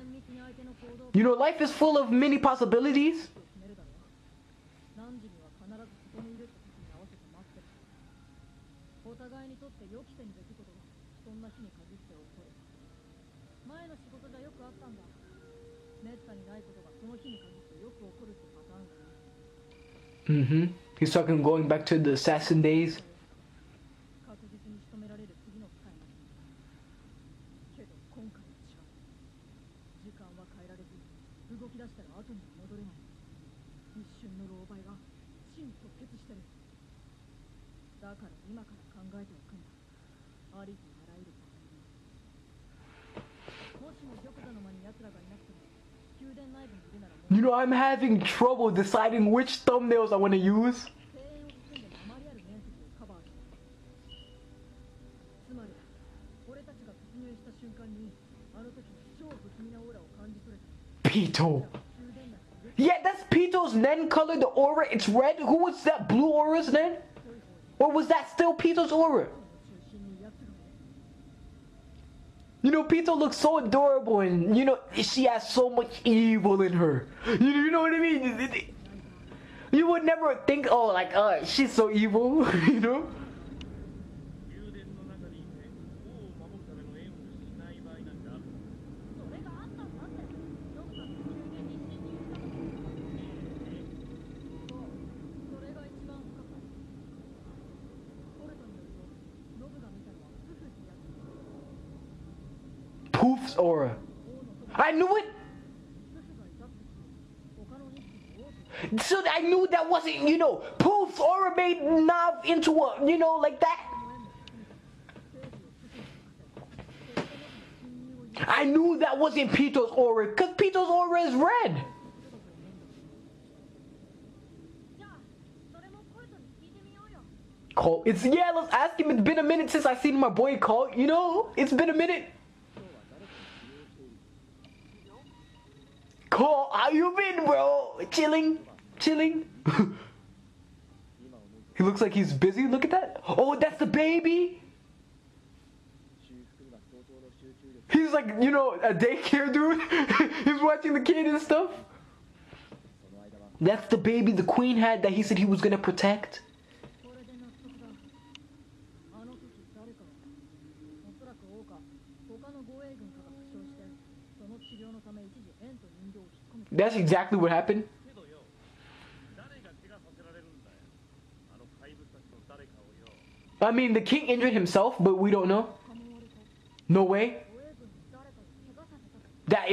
You know, life is full of many possibilities. He's talking going back to the assassin days. You know, I'm having trouble deciding which thumbnails I want to use. Pito. Yeah, that's Pito's Nen color, the aura. It's red. Who was that blue aura's Nen? Or was that still Pito's aura? You know, Pito looks so adorable, and you know, she has so much evil in her. You know what I mean? You would never think, oh, like, she's so evil, you know? Poof's aura. I knew it! So I knew that wasn't, you know, Poof's aura made Nav into a, you know, like that. I knew that wasn't Pito's aura, because Pito's aura is red. Colt, let's ask him. It's been a minute since I seen my boy Colt, you know? It's been a minute. Cole, how you been, bro? Chilling? Chilling? He looks like he's busy. Look at that. Oh, that's the baby. He's like, you know, a daycare dude. He's watching the kid and stuff. That's the baby the queen had that he said he was gonna protect. That's exactly what happened. I mean, the king injured himself, but we don't know. No way. That.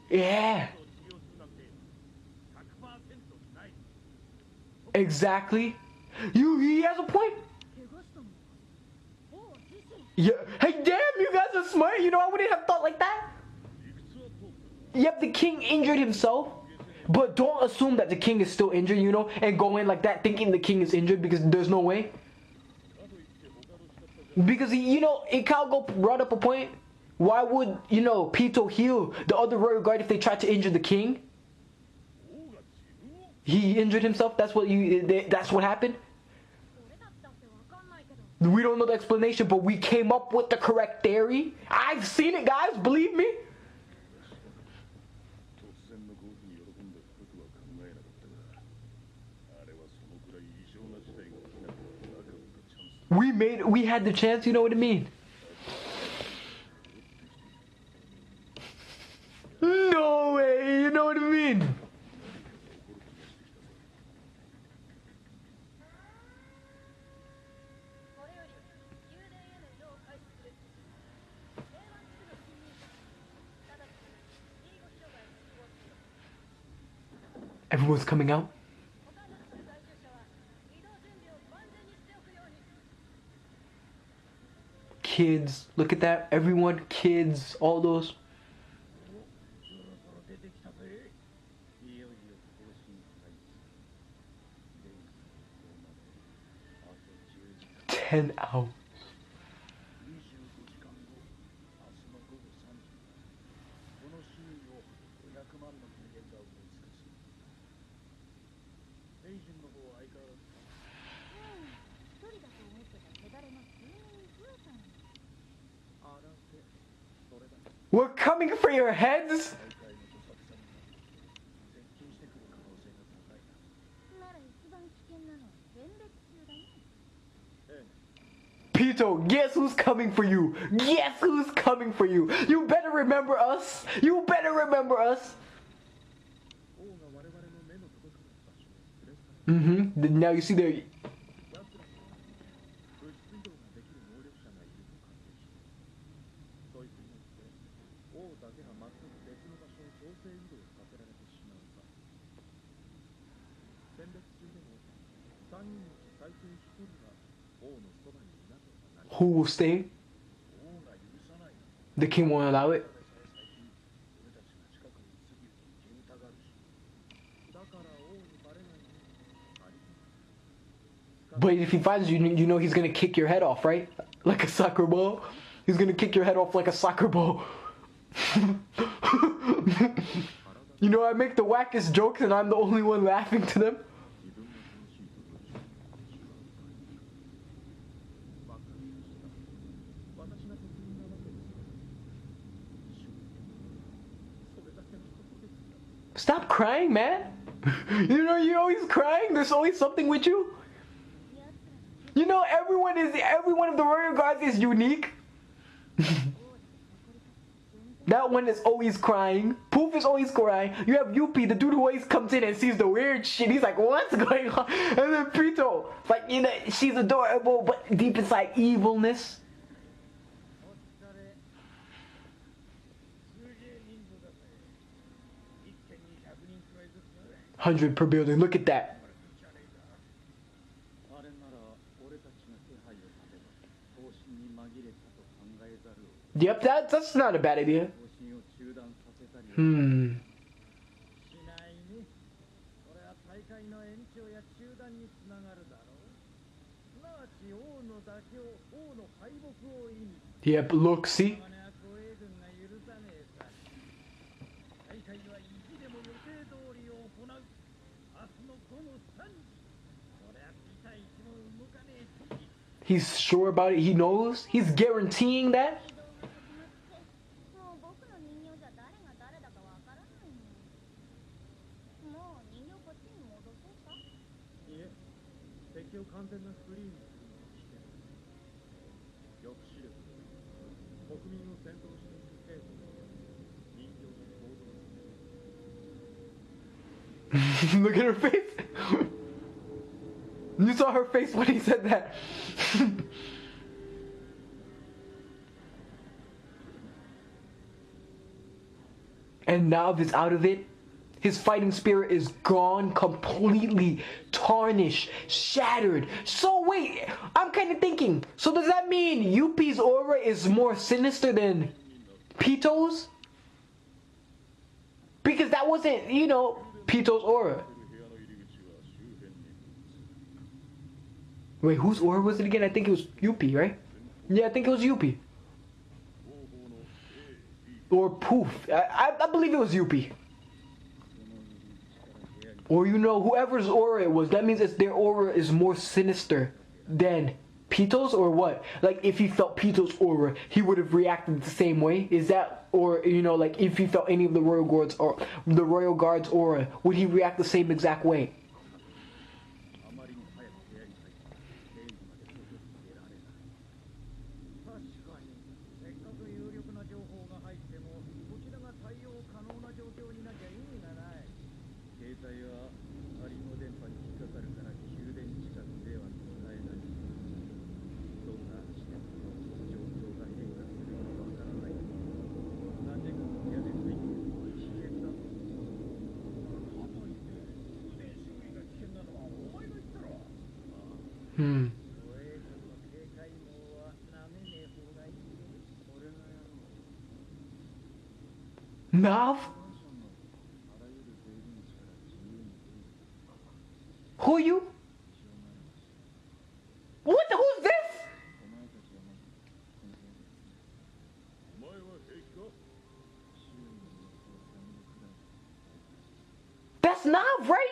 Yeah. Exactly. He has a point. Yeah. Hey, damn, you guys are smart. You know, I wouldn't have thought like that. Yep, the king injured himself. But don't assume that the king is still injured, you know, and go in like that thinking the king is injured, because there's no way. Because, you know, Ikago brought up a point. Why would, you know, Pito heal the other royal guard if they tried to injure the king? He injured himself. That's what happened. We don't know the explanation, but we came up with the correct theory. I've seen it, guys. Believe me. We had the chance, you know what I mean? No way, you know what I mean? Everyone's coming out. Kids, look at that. Everyone, kids, all those. $10 hours. We're coming for your heads. Pito, guess who's coming for you? Guess who's coming for you? You better remember us. You better remember us. Now you see there. Who will stay? The king won't allow it. But if he finds you, you know he's gonna kick your head off, right? Like a soccer ball. He's gonna kick your head off like a soccer ball. You know, I make the wackest jokes and I'm the only one laughing to them. Stop crying, man. You know, you're always crying. There's always something with you. You know, every one of the royal guards is unique. That one is always crying. Poof is always crying. You have Yuppie, the dude who always comes in and sees the weird shit. He's like, what's going on? And then Pito, like, you know, she's adorable, but deep inside evilness. 100 per building. Look at that. Yep, that's not a bad idea. Yep, look, see? He's sure about it. He knows. He's guaranteeing that. Look at her face. You saw her face when he said that. And now he's out of it. His fighting spirit is gone, completely tarnished, shattered. So wait, I'm kind of thinking, so does that mean Yuppie's aura is more sinister than Pito's? Because that wasn't, you know, Pito's aura. Wait, whose aura was it again? I think it was Yuppie, right? Yeah, I think it was Yuppie. Or Poof. I believe it was Yuppie. Or, you know, whoever's aura it was, that means their aura is more sinister than Pito's, or what? Like, if he felt Pito's aura, he would have reacted the same way? Is that, or, you know, like, if he felt any of the Royal Guards or the Royal Guard's aura, would he react the same exact way? Nav? Who are you? What the, who's this? That's Nav, right?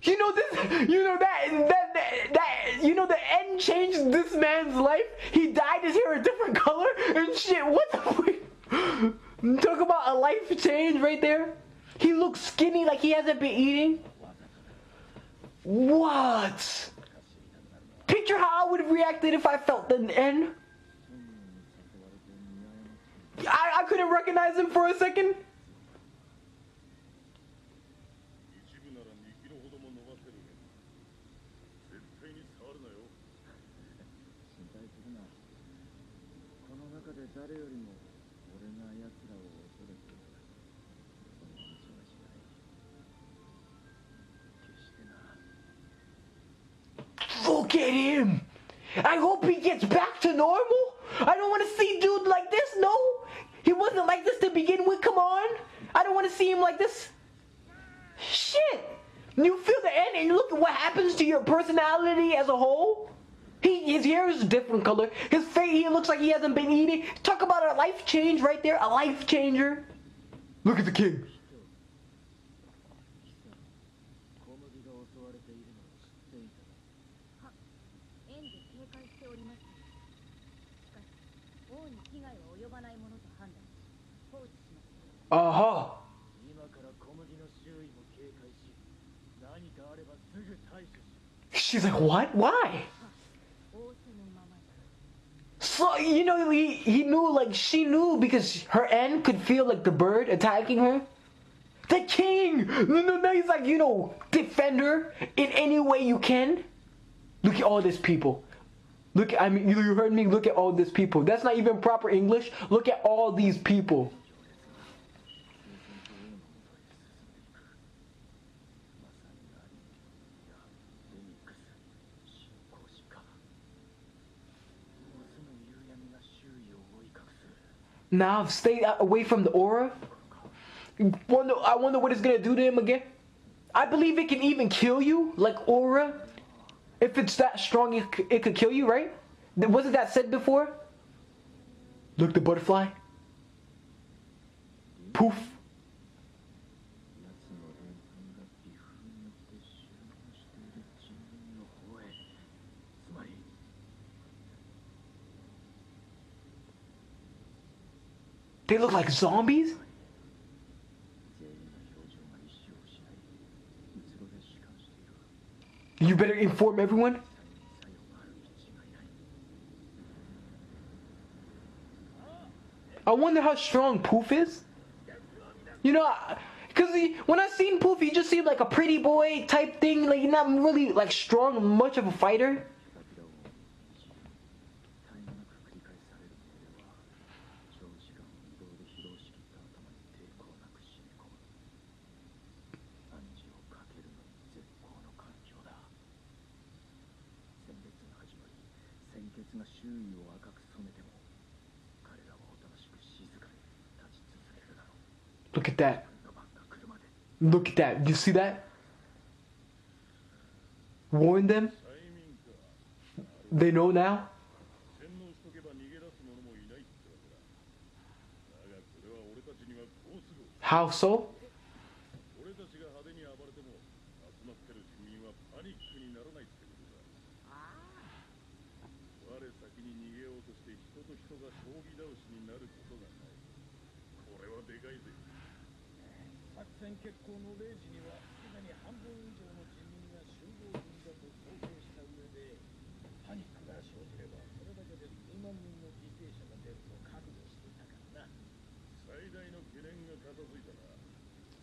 You know this, you know that, you know the end changed this man's life? He dyed his hair a different color and shit, what the fuck? Talk about a life change right there. He looks skinny like he hasn't been eating. What? Picture how I would have reacted if I felt the end. I couldn't recognize him for a second. Look at him! I hope he gets back to normal! I don't want to see dude like this, no! He wasn't like this to begin with, come on! I don't want to see him like this! Shit! You feel the end and look at what happens to your personality as a whole? His hair is a different color. His face, he looks like he hasn't been eating. Talk about a life change right there, a life changer. Look at the king. Uh-huh. She's like, what? Why? So, you know, he knew, like, she knew because her end could feel like the bird attacking her. The king! No, he's like, you know, defend her in any way you can. Look at all these people. Look, I mean, you heard me, look at all these people. That's not even proper English. Look at all these people. Now stay away from the aura. I wonder what it's gonna do to him again. I believe it can even kill you, like aura. If it's that strong, it could kill you, right? Wasn't that said before? Look, the butterfly. Poof. They look like zombies? You better inform everyone. I wonder how strong Poof is. You know, because when I seen Poof, he just seemed like a pretty boy type thing. Like, not really like strong, much of a fighter. Look at that. Look at that. You see that? Warn them. They know now. How so?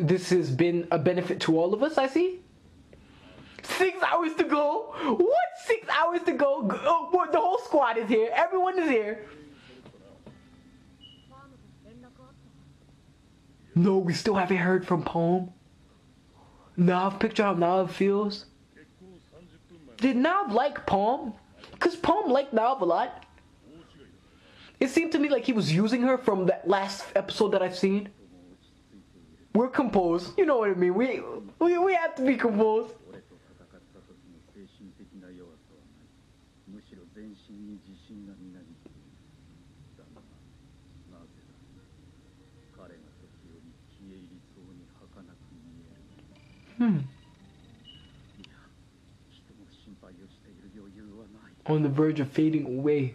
This has been a benefit to all of us, I see. 6 hours to go. What? 6 hours to go? Oh, the whole squad is here. Everyone is here. No, we still haven't heard from Palm. Nav, picture how Nav feels. Did Nav like Palm? Because Palm liked Nav a lot. It seemed to me like he was using her from that last episode that I've seen. We're composed. You know what I mean. We have to be composed. On the verge of fading away.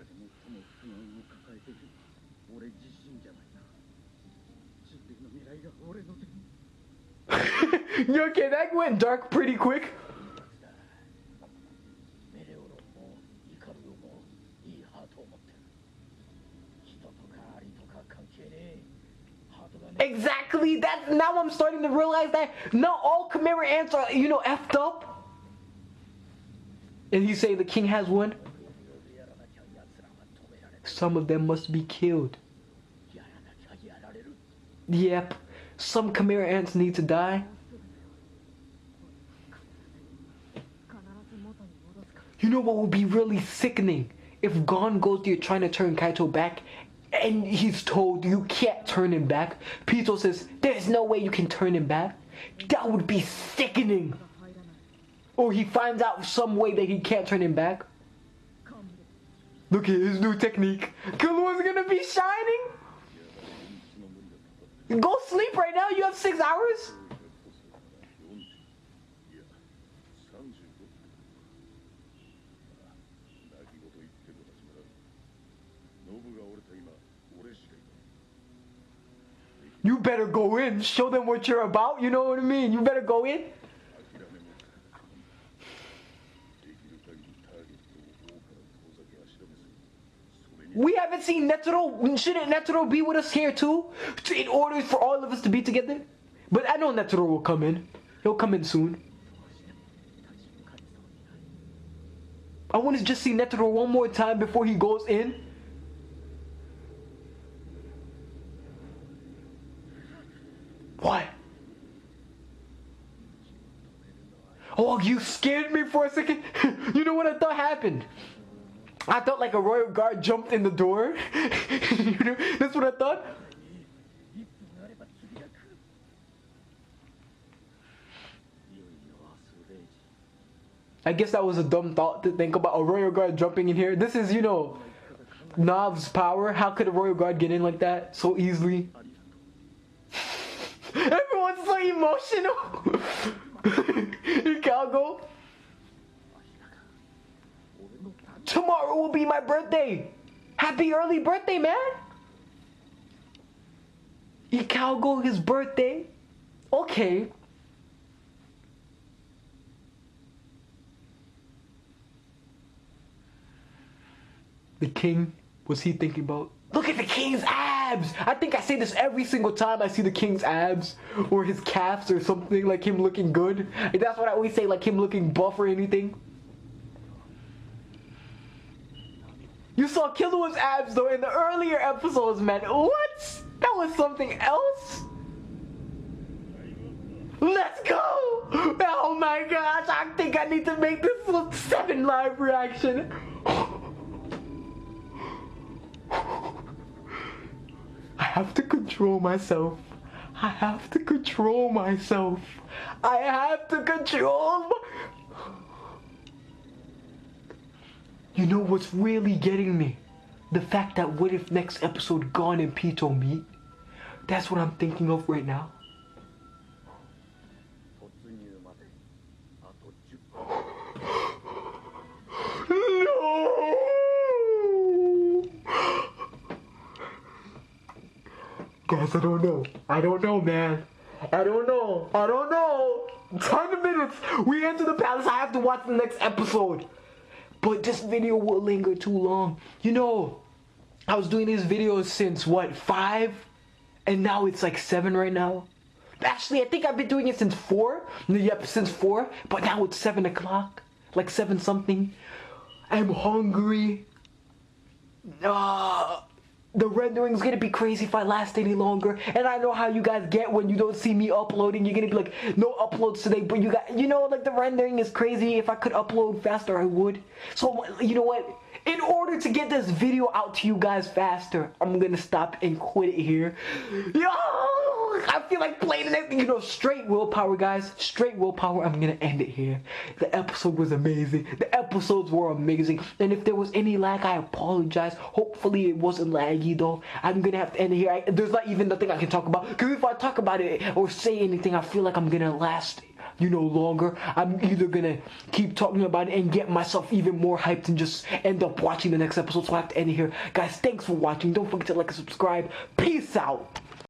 You okay? That went dark pretty quick. Exactly. That now I'm starting to realize that not all Chimera ants are, you know, effed up. And you say the king has one. Some of them must be killed. Yep. Some Chimera ants need to die. You know what would be really sickening? If Gon goes there trying to turn Kaito back, and he's told you can't turn him back. Pito says, there's no way you can turn him back. That would be sickening. Or he finds out some way that he can't turn him back. Look at his new technique. Killor's gonna be shining. Go sleep right now. You have 6 hours. You better go in. Show them what you're about. You know what I mean? You better go in. We haven't seen Netero. Shouldn't Netero be with us here too? In order for all of us to be together? But I know Netero will come in. He'll come in soon. I want to just see Netero one more time before he goes in. What? Oh, you scared me for a second. You know what I thought happened? I thought like a royal guard jumped in the door. You know, that's what I thought. I guess that was a dumb thought to think about a royal guard jumping in here. This is, you know, Nav's power. How could a royal guard get in like that so easily? Everyone's so emotional. Chicago. Tomorrow will be my birthday. Happy early birthday, man. Chicago, his birthday. Okay. The king, what's he thinking about? Look at the king's abs! I think I say this every single time I see the king's abs or his calves or something, like him looking good. And that's what I always say, like him looking buff or anything. You saw Killua's abs though in the earlier episodes, man. What? That was something else? Let's go! Oh my gosh, I think I need to make this 7 live reaction. I have to control myself. I have to control myself. I have to control. You know what's really getting me? The fact that what if next episode Gon and Pito meet? That's what I'm thinking of right now. No! Guys, I don't know. I don't know, man. I don't know. I don't know. 10 minutes. We enter the palace. I have to watch the next episode. But this video will linger too long. You know, I was doing these videos since, what, 5? And now it's like 7 right now. Actually, I think I've been doing it since 4. Yep, since 4. But now it's 7 o'clock. Like 7 something. I'm hungry. The rendering's gonna be crazy if I last any longer. And I know how you guys get when you don't see me uploading. You're gonna be like, no uploads today. But you know, like the rendering is crazy. If I could upload faster, I would. So, you know what? In order to get this video out to you guys faster, I'm gonna stop and quit it here. Yo! I feel like playing it, you know, straight willpower, guys. Straight willpower. I'm gonna end it here. The episode was amazing. The episodes were amazing. And if there was any lag, I apologize. Hopefully it wasn't laggy though. I'm gonna have to end it here. There's not even nothing I can talk about. Because if I talk about it or say anything, I feel like I'm gonna last, you know, longer. I'm either gonna keep talking about it and get myself even more hyped and just end up watching the next episode. So I have to end it here. Guys, thanks for watching. Don't forget to like and subscribe. Peace out.